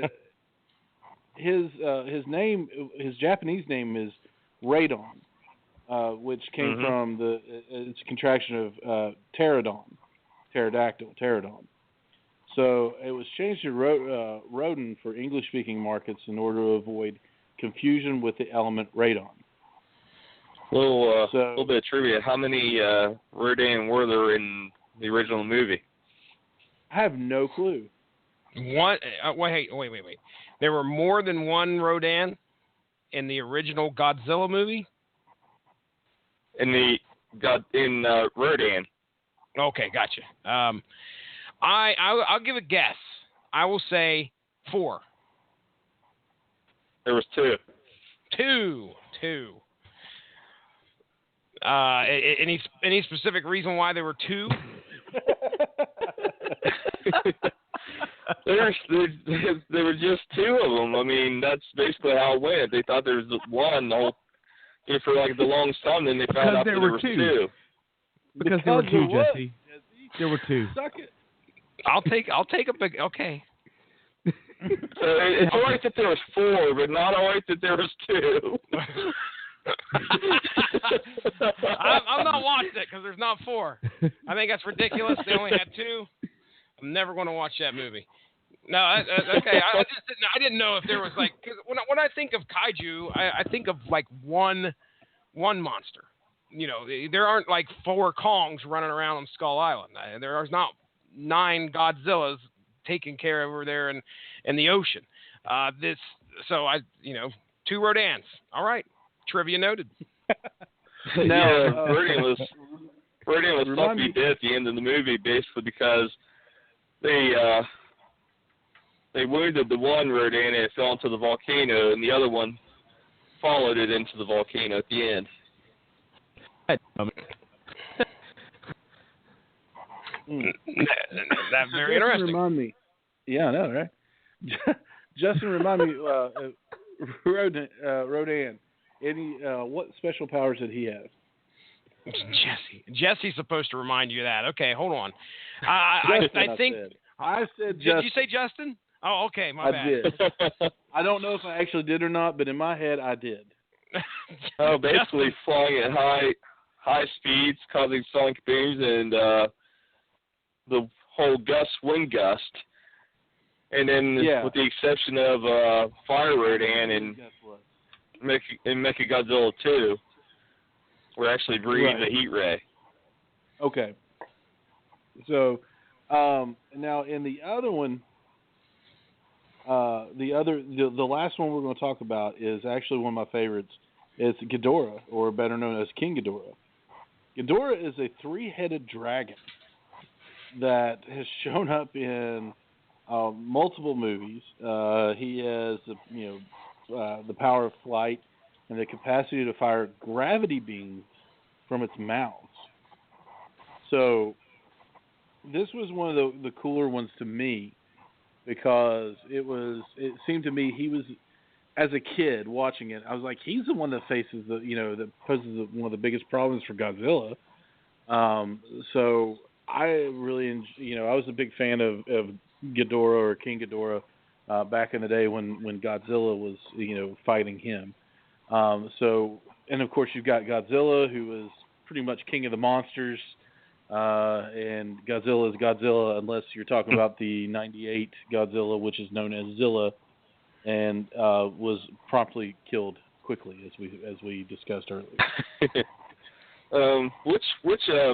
his name, his Japanese name is Radon, which came from it's a contraction of pterodactyl. So it was changed to Rodan for English-speaking markets in order to avoid confusion with the element radon. A little bit of trivia. How many Rodan were there in the original movie? I have no clue. Wait. There were more than one Rodan in the original Godzilla movie? In Rodan. Okay, gotcha. I'll give a guess. I will say 4. There was 2. 2. Any specific reason why there were 2? There were just 2 of them. I mean, that's basically how it went. They thought there was one for like the longest time, then they found out there were 2. Because there were 2, Jesse. There were 2. Suck it. I'll take a big. Okay. So it's all right that there was 4, but not all right that there was 2. I'm not watching it because there's not 4. I think that's ridiculous. They only had 2. I'm never going to watch that movie. No, okay. I didn't know if there was like, cause when I think of kaiju, I think of like one monster. There aren't like 4 Kongs running around on Skull Island. There's not 9 Godzillas taken care of over there in the ocean. So 2 Rodans. All right, trivia noted. Now, Rodan was thought to be dead at the end of the movie, basically because they wounded the one Rodan and it fell into the volcano, and the other one followed it into the volcano at the end. That's very interesting. Remind me. Yeah, I know, right? Justin, remind me, Rodan. What special powers did he have? Jesse's supposed to remind you of that. Okay, hold on. I think I said. Did you say Justin? Oh, okay, my bad. I did. I don't know if I actually did or not, but in my head, I did. Basically flying at high speeds, causing sonic booms, and the whole wind gust. And then, with the exception of Fire Rodan and Mechagodzilla 2, we're actually breathing the heat ray. Okay. So, now in the other one, the last one we're going to talk about is actually one of my favorites. It's Ghidorah, or better known as King Ghidorah. Ghidorah is a 3-headed dragon that has shown up in multiple movies. He has the power of flight and the capacity to fire gravity beams from its mouth. So this was one of the cooler ones to me, because it seemed to me he was, as a kid watching it, I was like, he's the one that faces that poses one of the biggest problems for Godzilla. So I really, I was a big fan of Ghidorah, or King Ghidorah, back in the day when Godzilla was, fighting him. And of course you've got Godzilla, who is pretty much king of the monsters, and Godzilla is Godzilla, unless you're talking about the 98 Godzilla, which is known as Zilla, and was promptly killed quickly, as we discussed earlier. Which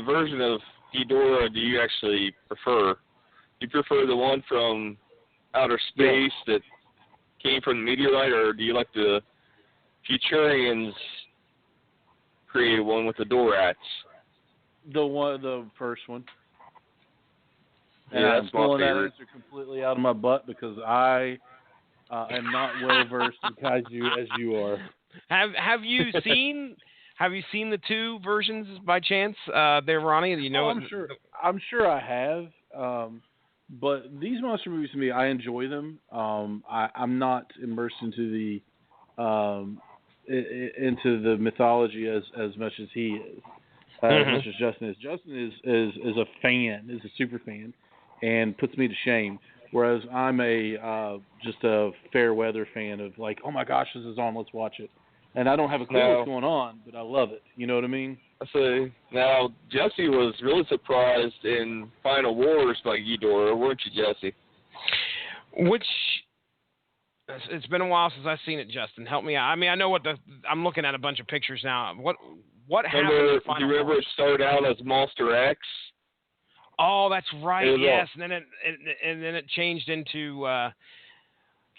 version of Ghidorah do you actually prefer? Do you prefer the one from outer space that came from the meteorite, or do you like the Futurians created one with the Dorats? The first one. And yeah, I'm pulling that answer completely out of my butt, because I am not well versed in kaiju as you are. Have you seen the 2 versions by chance? There, Ronnie. Do you know? I'm sure I have. But these monster movies, to me, I enjoy them. I'm not immersed into the mythology as much as he is. As much as Justin is. Justin is a fan, is a super fan, and puts me to shame. Whereas I'm just a fair weather fan of, like, oh my gosh, this is on, let's watch it. And I don't have a clue what's going on, but I love it. You know what I mean? So now Jesse was really surprised in Final Wars by Ghidorah, weren't you, Jesse? It's been a while since I've seen it, Justin. Help me out. I mean, I know I'm looking at a bunch of pictures now. What happened in Final Wars? Do you remember it started out as Monster X? Oh, that's right. Yes, and then it changed into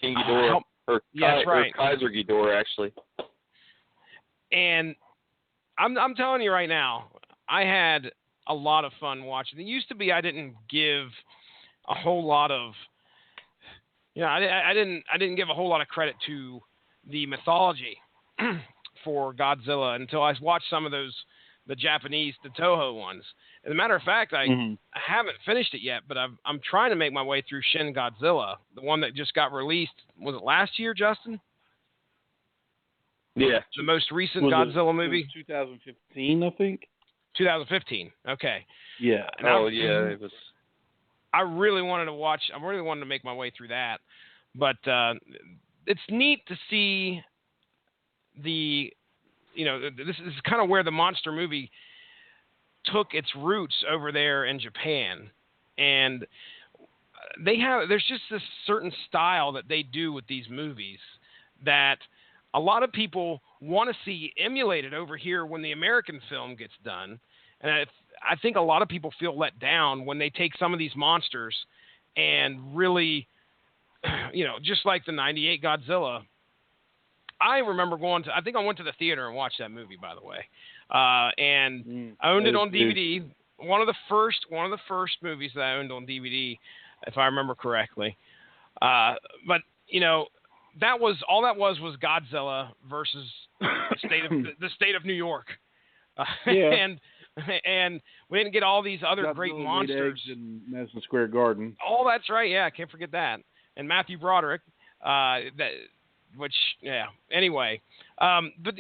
King Ghidorah, or Kaiser Ghidorah, actually. And I'm telling you right now, I had a lot of fun watching. It used to be I didn't give a whole lot of, I didn't give a whole lot of credit to the mythology for Godzilla until I watched some of the Japanese, the Toho ones. As a matter of fact, I haven't finished it yet, but I'm trying to make my way through Shin Godzilla, the one that just got released. Was it last year, Justin? Yeah. The most recent Godzilla movie? It was 2015, I think. 2015. Okay. Yeah. It was. I really wanted to make my way through that, but it's neat to see this is kind of where the monster movie took its roots over there in Japan, and there's just this certain style that they do with these movies that a lot of people want to see emulated over here when the American film gets done. And I think a lot of people feel let down when they take some of these monsters and really, just like the 98 Godzilla. I remember I think I went to the theater and watched that movie, by the way. And I owned it on DVD. One of the first movies that I owned on DVD, if I remember correctly. But that was Godzilla versus the state of New York. And we didn't get all these other Godzilla, great monsters in Madison Square Garden. Oh, that's right. Yeah, I can't forget that. And Matthew Broderick. Anyway. But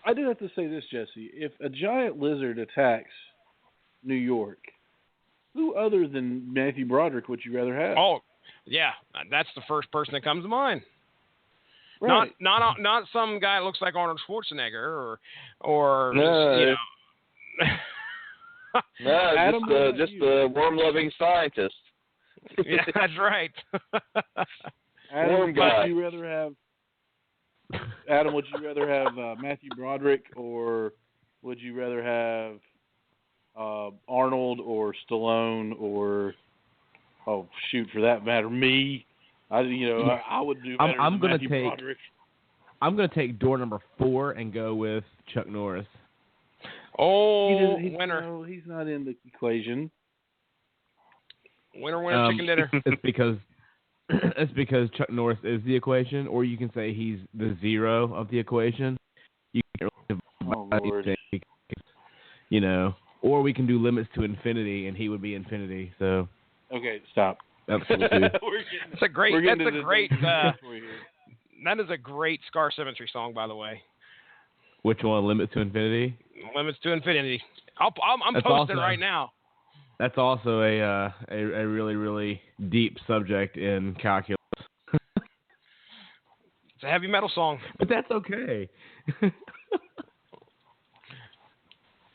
I do have to say this, Jesse. If a giant lizard attacks New York, who other than Matthew Broderick would you rather have? Oh, yeah, that's the first person that comes to mind. Right. Not some guy that looks like Arnold Schwarzenegger or no. No, just a worm-loving scientist. Yeah, that's right. Adam, would you rather have Matthew Broderick, or would you rather have Arnold or Stallone, or for that matter, me? I would do better than Matthew Broderick. I'm going to take door number 4 and go with Chuck Norris. Oh, winner! No, he's not in the equation. Winner, chicken dinner. It's because Chuck Norris is the equation, or you can say he's the zero of the equation. You can or we can do limits to infinity, and he would be infinity. So okay, stop. Absolutely. That's a great. That is a great Scar Symmetry song, by the way. Which one? Limits to infinity. Limits to infinity. I'm posting right now. That's also a really, really deep subject in calculus. It's a heavy metal song. But that's okay.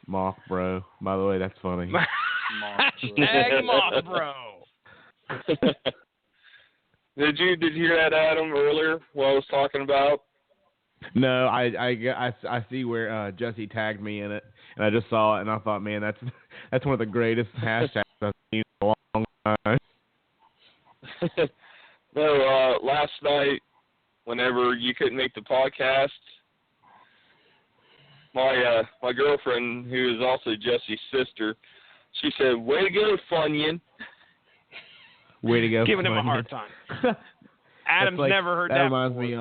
Moth Bro. By the way, that's funny. Hashtag Moth Bro. Did you hear that, Adam, earlier? What I was talking about? No, I see where Jesse tagged me in it, and I just saw it, and I thought, man, that's one of the greatest hashtags I've seen in a long time. No, last night, whenever you couldn't make the podcast, my girlfriend, who is also Jesse's sister, she said, "Way to go, Funyun." Way to go, giving Funyun. him a hard time. Adam's never heard that. That reminds me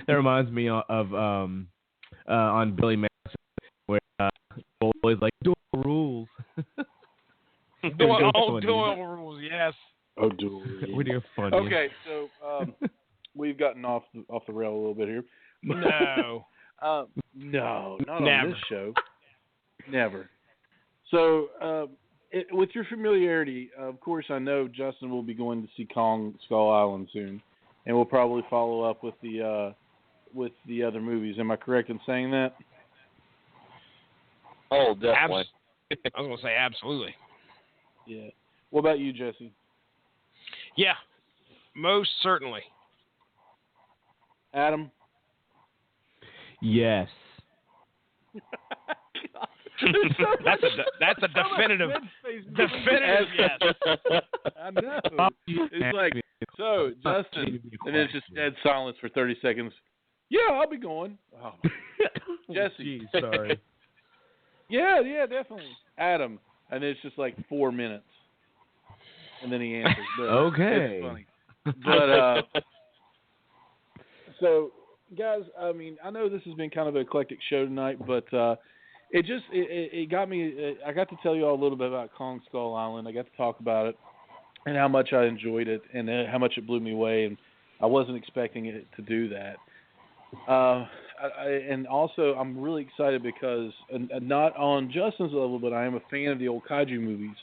that reminds me of on Billy Madison, where boys like dual rules. Dual rules, yes. Oh, dual rules. Way to go, Funyun. Okay, so we've gotten off the rail a little bit here. No. No, not on this show. Never. So, with your familiarity, of course, I know Justin will be going to see Kong Skull Island soon, and we'll probably follow up with the other movies. Am I correct in saying that? Oh, definitely. I was going to say absolutely. Yeah. What about you, Jesse? Yeah, most certainly. Adam? Yes. That's a definitive yes. I know. It's like, so, Justin, and it's just dead silence for 30 seconds. Yeah, I'll be going. Oh. Jesse. Jeez, sorry. Yeah, definitely. Adam, and it's just like 4 minutes. And then he answers. But okay. It's funny. But, so, guys, I mean, I know this has been kind of an eclectic show tonight, but it got me. I got to tell you all a little bit about Kong Skull Island. I got to talk about it and how much I enjoyed it and how much it blew me away, and I wasn't expecting it to do that. And also, I'm really excited because, not on Justin's level, but I am a fan of the old Kaiju movies.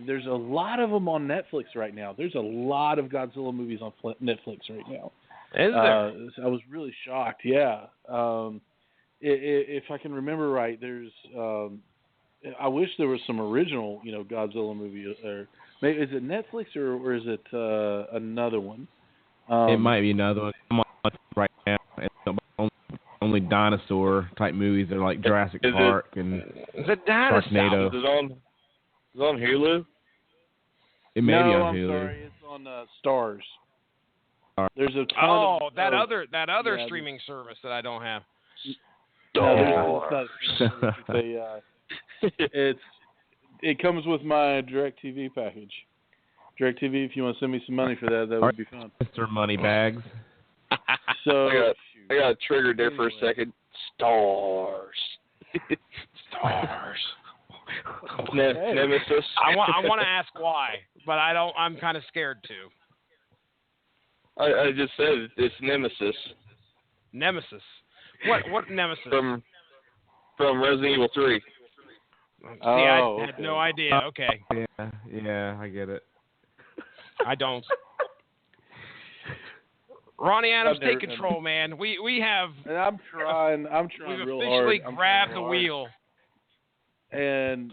There's a lot of them on Netflix right now. There's a lot of Godzilla movies on Netflix right now. Is there? I was really shocked. Yeah. If I can remember right, there's. I wish there was some original, Godzilla movie. Or maybe is it Netflix or is it another one? It might be another one. I'm on right now. It's only only dinosaur type movies that are like Jurassic Park and Sharknado. Is it on Hulu? It may be on I'm Hulu. sorry, it's on Stars. There's a ton of that other streaming service that I don't have. It comes with my DirecTV package. DirecTV, if you want to send me some money for that would be fun. Mr. Moneybags. So I got triggered there for a second. Stars. Nemesis. I want to ask why, but I don't. I'm kind of scared to. I just said it's Nemesis. Nemesis. What Nemesis? From Resident Evil 3. See, I had no idea. Okay. Yeah, I get it. I don't. Ronnie Adams, take control, man. We have. And I'm trying real hard. We've officially grabbed the wheel. And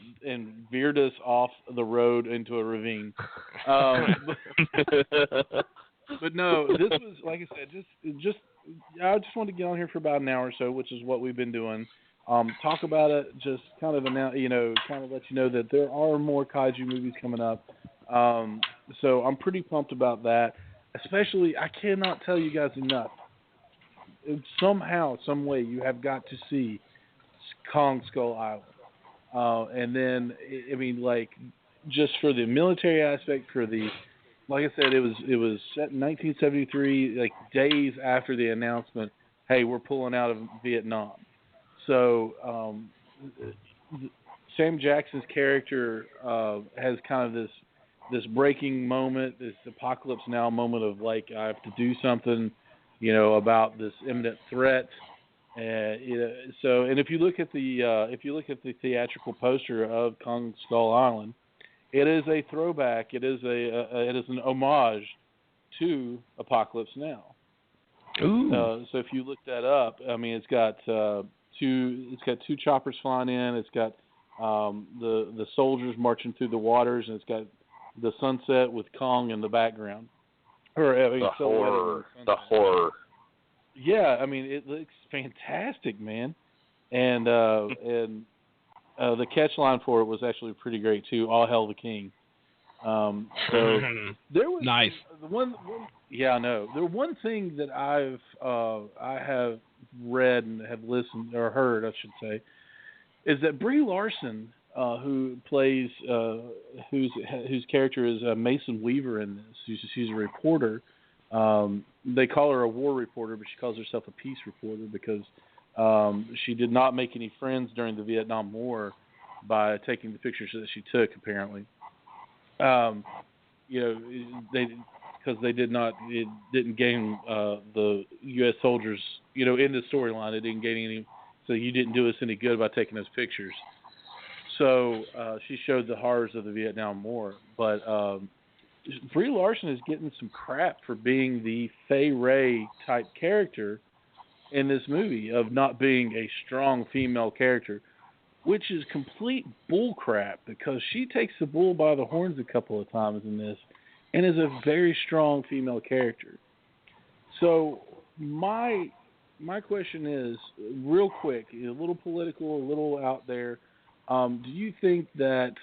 veered us off the road into a ravine. But no, this was, like I said, just I just wanted to get on here for about an hour or so, which is what we've been doing. Talk about it, just kind of let you know that there are more kaiju movies coming up. So I'm pretty pumped about that. Especially, I cannot tell you guys enough. Somehow, some way, you have got to see Kong Skull Island. And then, I mean, like, just for the military aspect, like I said, it was set in 1973, like days after the announcement, hey, we're pulling out of Vietnam. So Sam Jackson's character has kind of this breaking moment, this apocalypse now moment of like, I have to do something, about this imminent threat. And if you look at the theatrical poster of Kong Skull Island, it is a throwback. It is an homage to Apocalypse Now. Ooh. So if you look that up, I mean, it's got two choppers flying in. It's got the soldiers marching through the waters, and it's got the sunset with Kong in the background. The horror. Yeah, I mean, it looks fantastic, man. And the catch line for it was actually pretty great too. All hail the king. So there was nice. Yeah, I know. The one thing that I have read and have listened or heard, I should say, is that Brie Larson, who plays whose character is Mason Weaver in this. She's a reporter. They call her a war reporter, but she calls herself a peace reporter because she did not make any friends during the Vietnam War by taking the pictures that she took. Apparently, it didn't gain the U.S. soldiers, in the storyline. It didn't gain any. So you didn't do us any good by taking those pictures. So she showed the horrors of the Vietnam War, but Brie Larson is getting some crap for being the Fay Wray type character in this movie, of not being a strong female character, which is complete bull crap because she takes the bull by the horns a couple of times in this and is a very strong female character. So my question is, real quick, a little political, a little out there, do you think that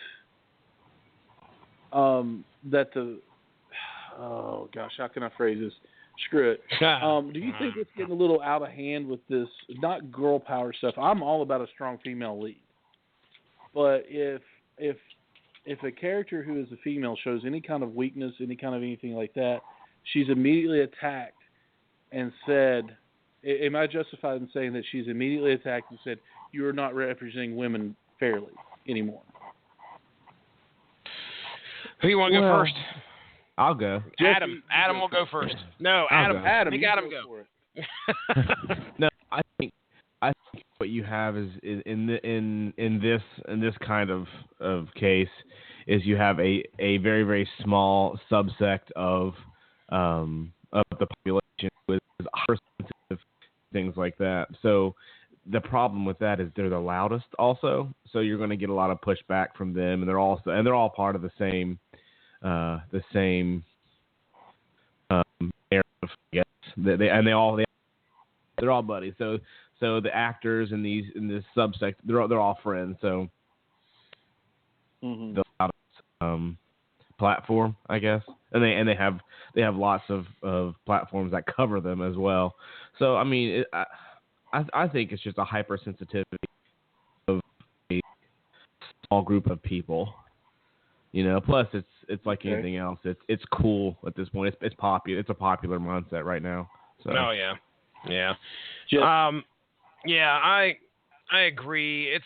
how can I phrase this? Screw it. Do you think it's getting a little out of hand with this, not girl power stuff? I'm all about a strong female lead. But if a character who is a female shows any kind of weakness, any kind of anything like that, she's immediately attacked and said, am I justified in saying that she's immediately attacked and said, you are not representing women fairly anymore? Who do you want to go first? I'll go. Adam will go first. No, Adam, make Adam go. For it. No, I think what you have is in this kind of case is you have a very, very small subsect of the population with hypersensitive things like that. So the problem with that is they're the loudest also. So you're going to get a lot of pushback from them, and they're all part of the same narrative, I guess. They're all buddies. So So the actors in this subsect, they're all friends. So Mm-hmm. the platform, I guess, and they have lots of platforms that cover them as well. So I mean, I think it's just a hypersensitivity of a small group of people. Plus it's like anything else. It's cool at this point. It's popular. It's a popular mindset right now. So. Oh yeah. Just, I agree. It's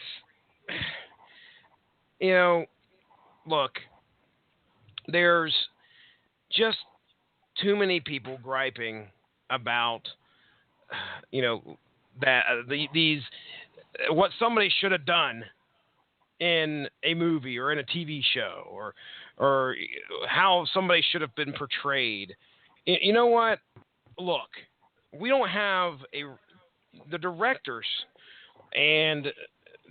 look, there's just too many people griping about that these what somebody should have done in a movie or in a TV show or how somebody should have been portrayed. You know what? Look, we don't have the directors and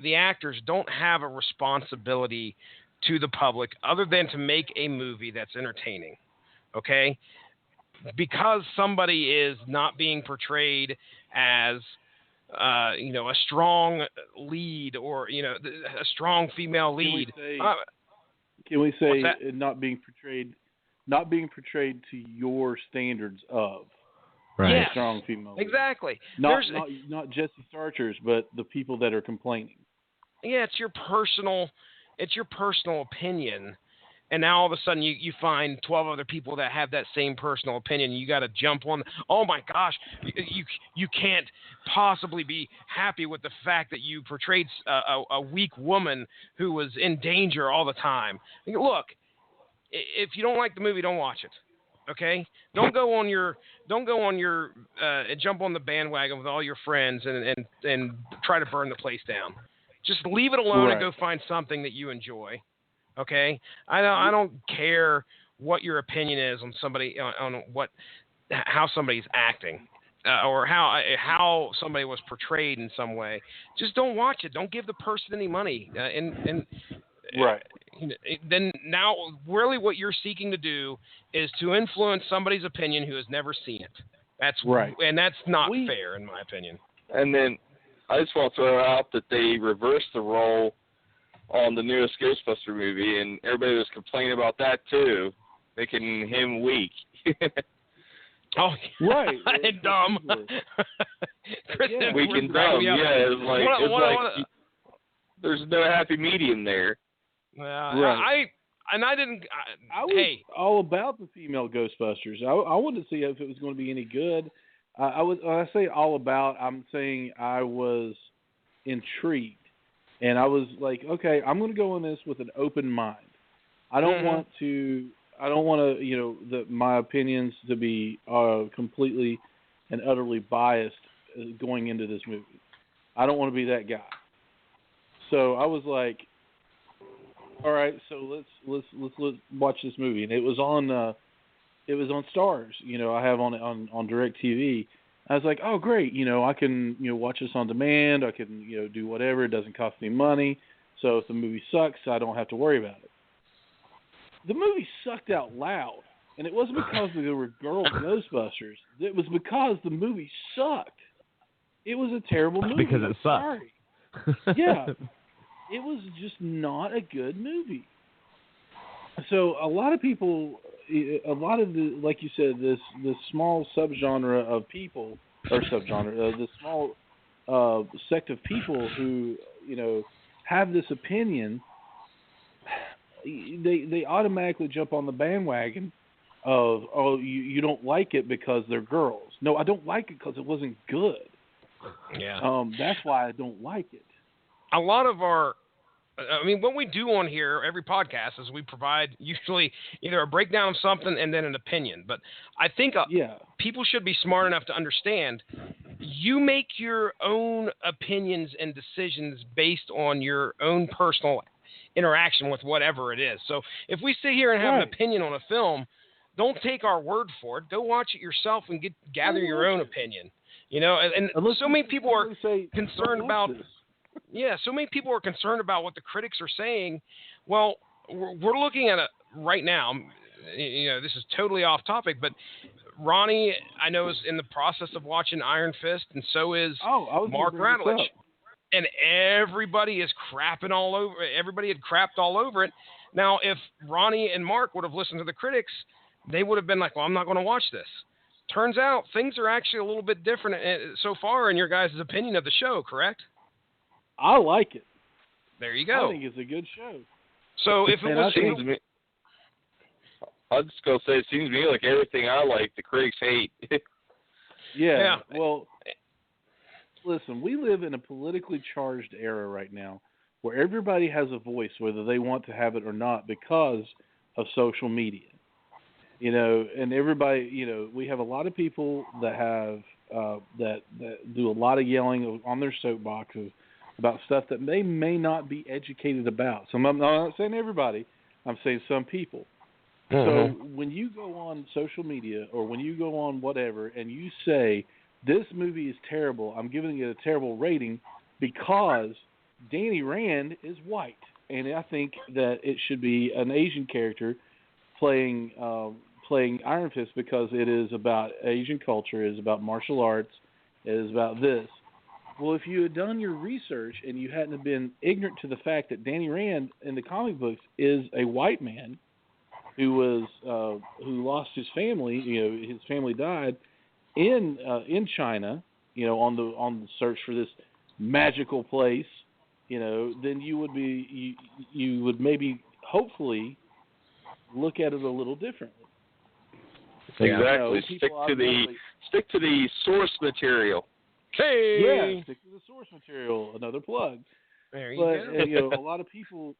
the actors don't have a responsibility to the public other than to make a movie that's entertaining. Okay? Because somebody is not being portrayed as a strong lead or a strong female lead. Can we say not being portrayed to your standards of right. strong female lead? Exactly. Not Jesse Starchers, but the people that are complaining. Yeah, it's your personal opinion. And now all of a sudden you find 12 other people that have that same personal opinion. You got to jump on. Oh my gosh, you can't possibly be happy with the fact that you portrayed a weak woman who was in danger all the time. Look, if you don't like the movie, don't watch it. Okay? Don't go on your jump on the bandwagon with all your friends and try to burn the place down. Just leave it alone and go find something that you enjoy. Okay, I don't care what your opinion is on somebody on how somebody's acting or how somebody was portrayed in some way. Just don't watch it. Don't give the person any money. Then now, really, what you're seeking to do is to influence somebody's opinion who has never seen it. That's right, and that's not fair, in my opinion. And then I just want to throw out that they reversed the role on the newest Ghostbuster movie, and everybody was complaining about that too, making him weak. Oh, right. And dumb. Weak and dumb. Yeah, it's like there's no happy medium there. Right. I was all about the female Ghostbusters. I wanted to see if it was going to be any good. When I say all about, I'm saying I was intrigued. And I was like, okay, I'm going to go in this with an open mind. I don't want my opinions to be completely and utterly biased going into this movie. I don't want to be that guy. So I was like, all right, so let's watch this movie. And it was on Stars. I have on DirecTV. I was like, oh, great, I can, watch this on demand. I can, do whatever. It doesn't cost me money. So if the movie sucks, I don't have to worry about it. The movie sucked out loud. And it wasn't because there were girl Ghostbusters. It was because the movie sucked. It was a terrible movie. Because it sucked. Sorry. Yeah. It was just not a good movie. So a lot of people... like you said, this small subgenre of people, or subgenre, this small sect of people who, have this opinion, they automatically jump on the bandwagon of, oh, you don't like it because they're girls. No, I don't like it because it wasn't good. Yeah. That's why I don't like it. A lot of what we do on here, every podcast, is we provide usually either a breakdown of something and then an opinion. But I think people should be smart enough to understand you make your own opinions and decisions based on your own personal interaction with whatever it is. So if we sit here and have an opinion on a film, don't take our word for it. Go watch it yourself and gather your own opinion. And so many people are concerned about... Yeah, so many people are concerned about what the critics are saying. Well, we're looking at it right now. This is totally off topic, but Ronnie, I know, is in the process of watching Iron Fist, and so is Mark Radulich. And everybody is crapping all over. Everybody had crapped all over it. Now, if Ronnie and Mark would have listened to the critics, they would have been like, well, I'm not going to watch this. Turns out things are actually a little bit different so far in your guys' opinion of the show, correct? I like it. There you go. I think it's a good show. So if it was... I was just going to say, it seems to me like everything I like, the critics hate. Yeah. Well, listen, we live in a politically charged era right now where everybody has a voice, whether they want to have it or not, because of social media. And everybody, we have a lot of people that have that do a lot of yelling on their soapboxes about stuff that they may not be educated about. So I'm not saying everybody. I'm saying some people. So when you go on social media or when you go on whatever and you say, this movie is terrible, I'm giving it a terrible rating because Danny Rand is white. And I think that it should be an Asian character playing Iron Fist because it is about Asian culture, it is about martial arts, it is about this. Well, if you had done your research and you hadn't been ignorant to the fact that Danny Rand in the comic books is a white man who lost his family, his family died in China, on the search for this magical place, then you would maybe hopefully look at it a little differently. Exactly. Stick to the source material. Hey. Yeah, stick to the source material. Another plug. There you go. A lot of people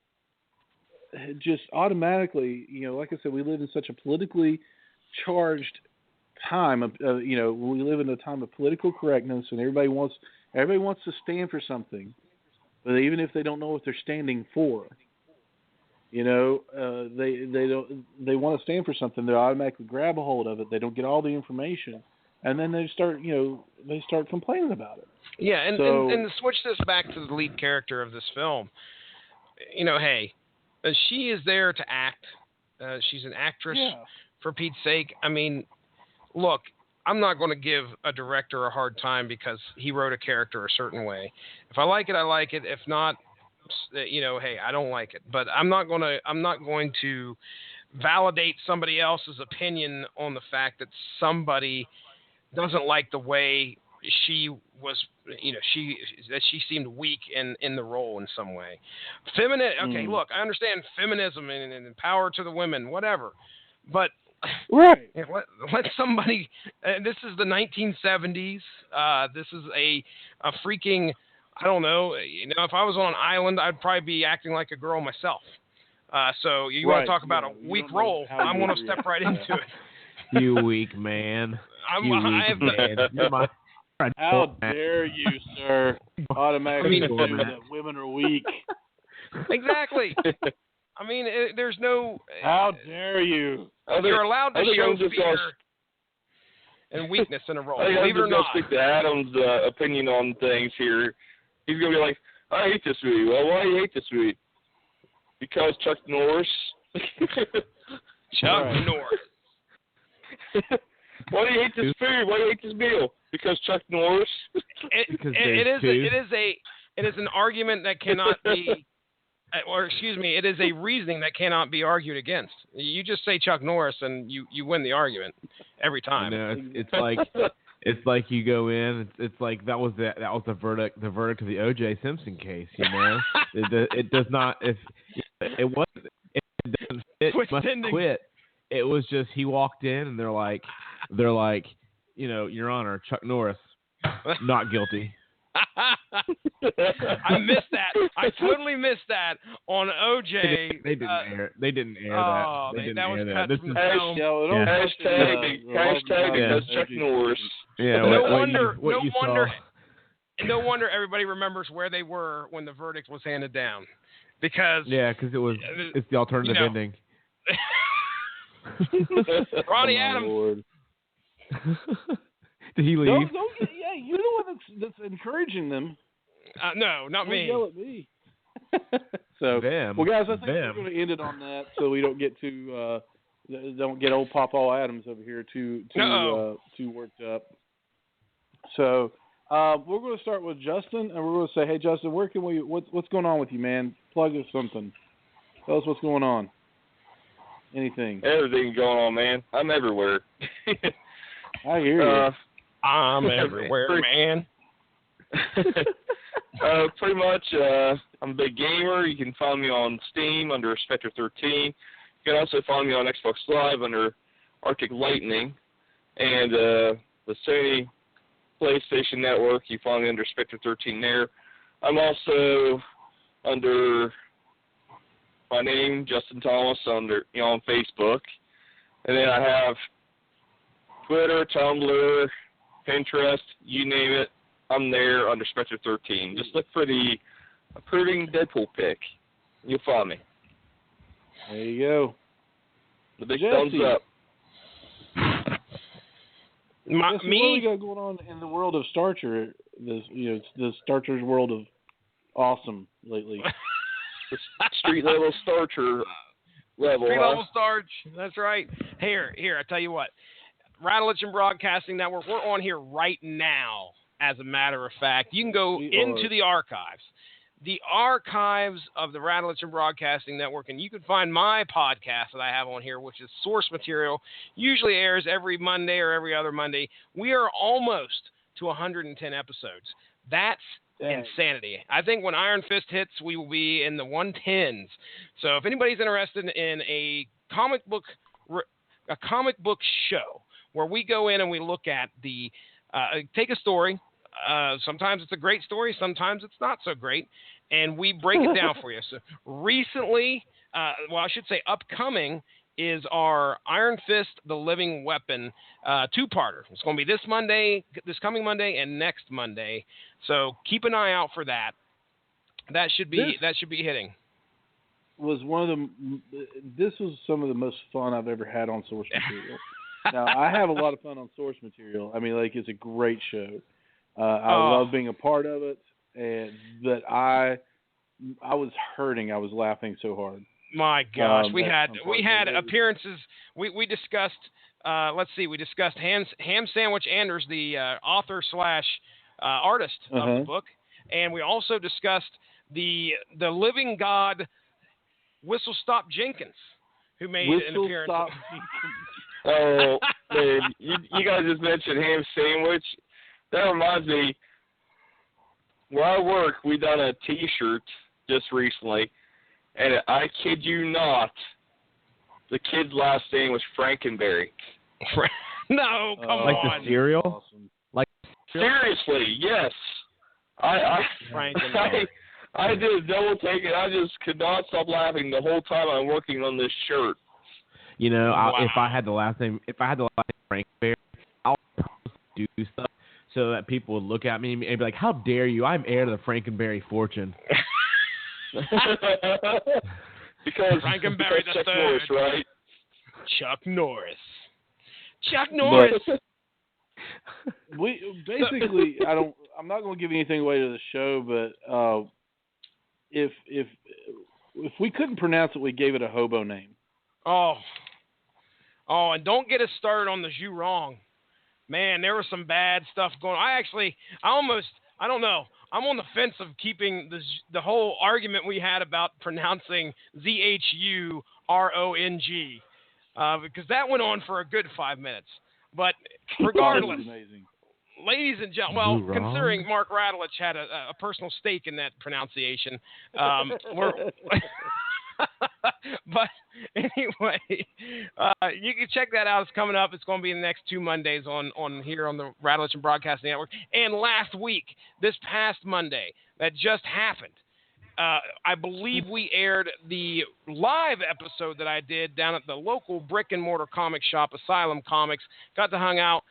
just automatically, like I said, we live in such a politically charged time. We live in a time of political correctness, and everybody wants to stand for something, but even if they don't know what they're standing for, they want to stand for something. They automatically grab a hold of it. They don't get all the information, and then they start complaining about it. Yeah, and to switch this back to the lead character of this film, hey. She is there to act. She's an actress, for Pete's sake. I mean, look, I'm not going to give a director a hard time because he wrote a character a certain way. If I like it, I like it. If not, hey, I don't like it. But I'm not going to validate somebody else's opinion on the fact that somebody doesn't like the way she was, she seemed weak in the role in some way. Okay, look, I understand feminism and power to the women, whatever, but right. Let somebody. This is the 1970s. This is a freaking. I don't know. If I was on an island, I'd probably be acting like a girl myself. So you want to talk about a weak role? I'm going to step right into it. You weak man. Man. How dare you, sir? Automatically assume that women are weak. Exactly. I mean, there's no. How dare you? You're allowed to show fear and weakness in a role. Believe it or not. Stick to Adam's opinion on things here. He's gonna be like, I hate this movie. Well, why do you hate this movie? Because Chuck Norris. Chuck Norris. Why do you hate this food? Why do you hate this meal? Because Chuck Norris. It is an argument that cannot be, or excuse me, it is a reasoning that cannot be argued against. You just say Chuck Norris and you win the argument every time. It's like you go in. It's like that was the verdict of the O.J. Simpson case. It does not. If it wasn't, it doesn't fit. You must quit. It was just he walked in and they're like, Your Honor, Chuck Norris, not guilty. I missed that. I totally missed that on OJ. They didn't air that. They didn't air that. This is hashtag because Chuck Norris. Yeah. No wonder everybody remembers where they were when the verdict was handed down, because it's the alternative ending. Ronnie Adams. Did he leave? You're the one that's encouraging them. No, not me. Don't yell at me. So, well, guys, I think we're going to end it on that, so we don't get too Don't get old Papa Adams over here too worked up. So we're going to start with Justin, and we're going to say, hey, Justin, where can we? What's going on with you, man? Plug us something. Tell us what's going on. Anything. Everything going on, man. I'm everywhere. I hear you. I'm everywhere, man. Pretty much, I'm a big gamer. You can find me on Steam under Spectre 13. You can also find me on Xbox Live under Arctic Lightning. And the Sony PlayStation Network, you find me under Spectre 13 there. I'm also under my name, Justin Thomas, on Facebook. And then I have Twitter, Tumblr, Pinterest, you name it. I'm there under Spectre 13. Just look for the approving Deadpool pic. You'll find me. There you go. The big thumbs up. What do we got going on in the world of Starcher? The Starcher's world of awesome lately. Street level Starcher level. Street level Starch. That's right. Here. I tell you what. Radulich and Broadcasting Network. We're on here right now. As a matter of fact, you can go into the archives. The archives of the Radulich and Broadcasting Network, and you can find my podcast that I have on here, which is Source Material. Usually airs every Monday or every other Monday. We are almost to 110 episodes. That's insanity. I think when Iron Fist hits, we will be in the 110s. So if anybody's interested in a comic book show where we go in and we look at take a story. Sometimes it's a great story. Sometimes it's not so great. And we break it down for you. So recently, I should say upcoming, is our Iron Fist, the Living Weapon two-parter. It's going to be this coming Monday, and next Monday. So keep an eye out for that. That should be hitting. This was some of the most fun I've ever had on Source Material. Now, I have a lot of fun on Source Material. I mean, it's a great show. I love being a part of it, but I was hurting. I was laughing so hard. My gosh, we had appearances. We discussed. We discussed Ham Sandwich Anders, the author / artist of the book, and we also discussed the living god Whistle Stop Jenkins, who made an appearance. Oh, man, you guys just mentioned Ham Sandwich. That reminds me, where I work, we done a T-shirt just recently, and I kid you not, the kid's last name was Frankenberry. No, come on. Like the cereal? Awesome. Seriously, yes. I did a double take, and I just could not stop laughing the whole time I'm working on this shirt. If I had the last name Frankenberry, I'll do stuff so that people would look at me and be like, "How dare you? I'm heir to the Frankenberry fortune." Because Frankenberry the Chuck third. Norris, right? Chuck Norris. We basically, I'm not going to give anything away to the show, but if we couldn't pronounce it, we gave it a hobo name. Oh, and don't get us started on the Zhu Rong. Man, there was some bad stuff going on. I don't know. I'm on the fence of keeping the whole argument we had about pronouncing ZHURONG, because that went on for a good 5 minutes. But regardless, ladies and gentlemen, considering Mark Radulich had a personal stake in that pronunciation, but anyway, you can check that out. It's coming up. It's going to be the next 2 Mondays on here on the Radulich and Broadcasting Network. And last week, this past Monday, that just happened. I believe we aired the live episode that I did down at the local brick and mortar comic shop, Asylum Comics. Got to hang out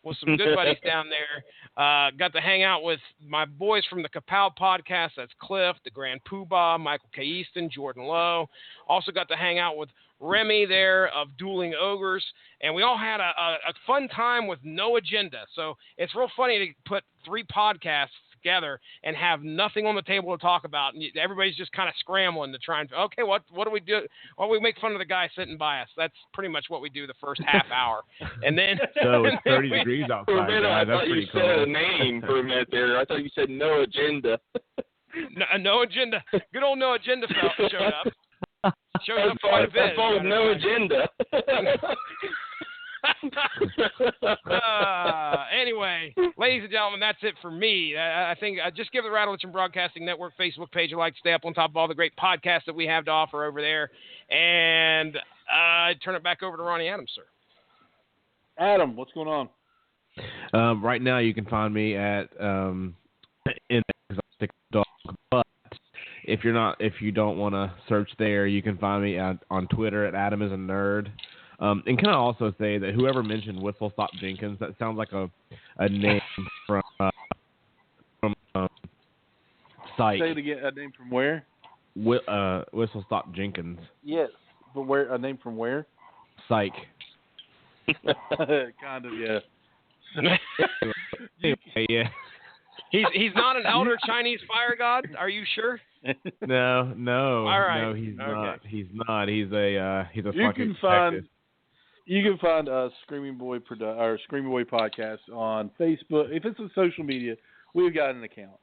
with some good buddies down there. Got to hang out with my boys from the Kapow podcast. That's Cliff, the Grand Poobah, Michael K. Easton, Jordan Lowe. Also got to hang out with Remy there of Dueling Ogres. And we all had a fun time with no agenda. So it's real funny to put 3 podcasts together and have nothing on the table to talk about, and everybody's just kind of scrambling to try and, okay, what do we do? Well, we make fun of the guy sitting by us. That's pretty much what we do the first half hour, and then so it's 30 degrees outside. For a minute, I thought you said cool. a name for a minute there. I thought you said No Agenda. No Agenda. Good old No Agenda showed up. Showed up quite a bit. That's all No Agenda. Anyway, ladies and gentlemen, that's it for me. I think just give the Radulich and Broadcasting Network Facebook page a like. Stay up on top of all the great podcasts that we have to offer over there. And turn it back over to Ronnie Adams, sir. Adam, what's going on? Right now, you can find me at in Exotic Dog, but if you don't want to search there, you can find me on Twitter at Adam is a Nerd. And can I also say that whoever mentioned Whistle Stop Jenkins, that sounds like a name from Psych. Say it again. A name from where? Whistle Stop Jenkins. Yes, but where? A name from where? Psych. Kind of, yeah. Yeah. He's not an elder Chinese fire god. Are you sure? No. All right. No, he's not. He's not. He's a You fucking can find detective. You can find Screaming Boy Screaming Boy podcast on Facebook. If it's on social media, we've got an account.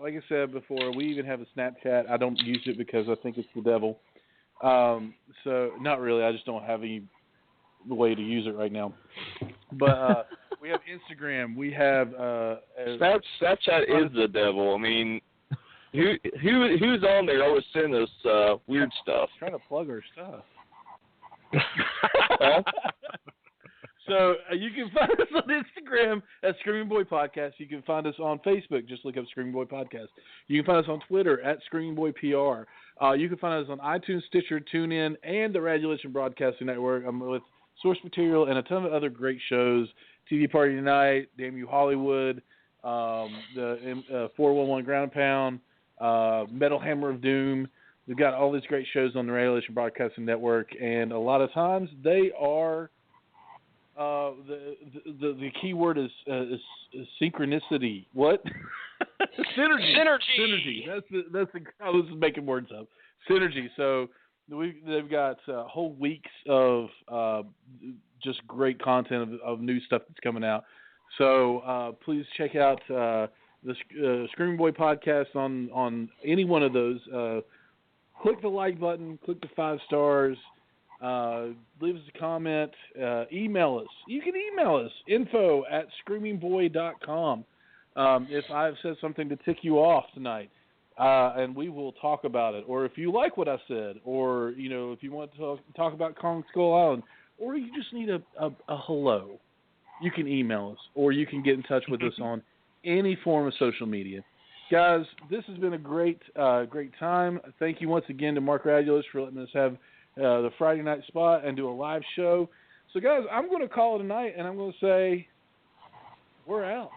Like I said before, we even have a Snapchat. I don't use it because I think it's the devil. So not really. I just don't have any way to use it right now. But we have Instagram. We have Snapchat is the devil. I mean, who's on there always sending us weird stuff? Trying to plug our stuff. So you can find us on Instagram at Screaming Boy Podcast. You can find us on Facebook. Just look up Screaming Boy Podcast. You can find us on Twitter at Screaming Boy PR. You can find us on iTunes, Stitcher, TuneIn, and the Radulich and Broadcasting Network with source material and a ton of other great shows. TV Party Tonight, Damn You Hollywood, the 411 Ground Pound, Metal Hammer of Doom. We've got all these great shows on the Radulich and Broadcasting Network, and a lot of times they are the key word is synchronicity. What? Synergy. That's the I was making words up. Synergy. So they've got whole weeks of just great content of new stuff that's coming out. So please check out the Screaming Boy podcast on any one of those. Click the like button, click the 5 stars, leave us a comment, email us. You can email us, info@screamingboy.com. If I've said something to tick you off tonight, and we will talk about it. Or if you like what I said, or if you want to talk about Kong Skull Island, or you just need a hello, you can email us, or you can get in touch with us on any form of social media. Guys, this has been a great time. Thank you once again to Mark Radulich for letting us have the Friday night spot and do a live show. So, guys, I'm going to call it a night, and I'm going to say we're out.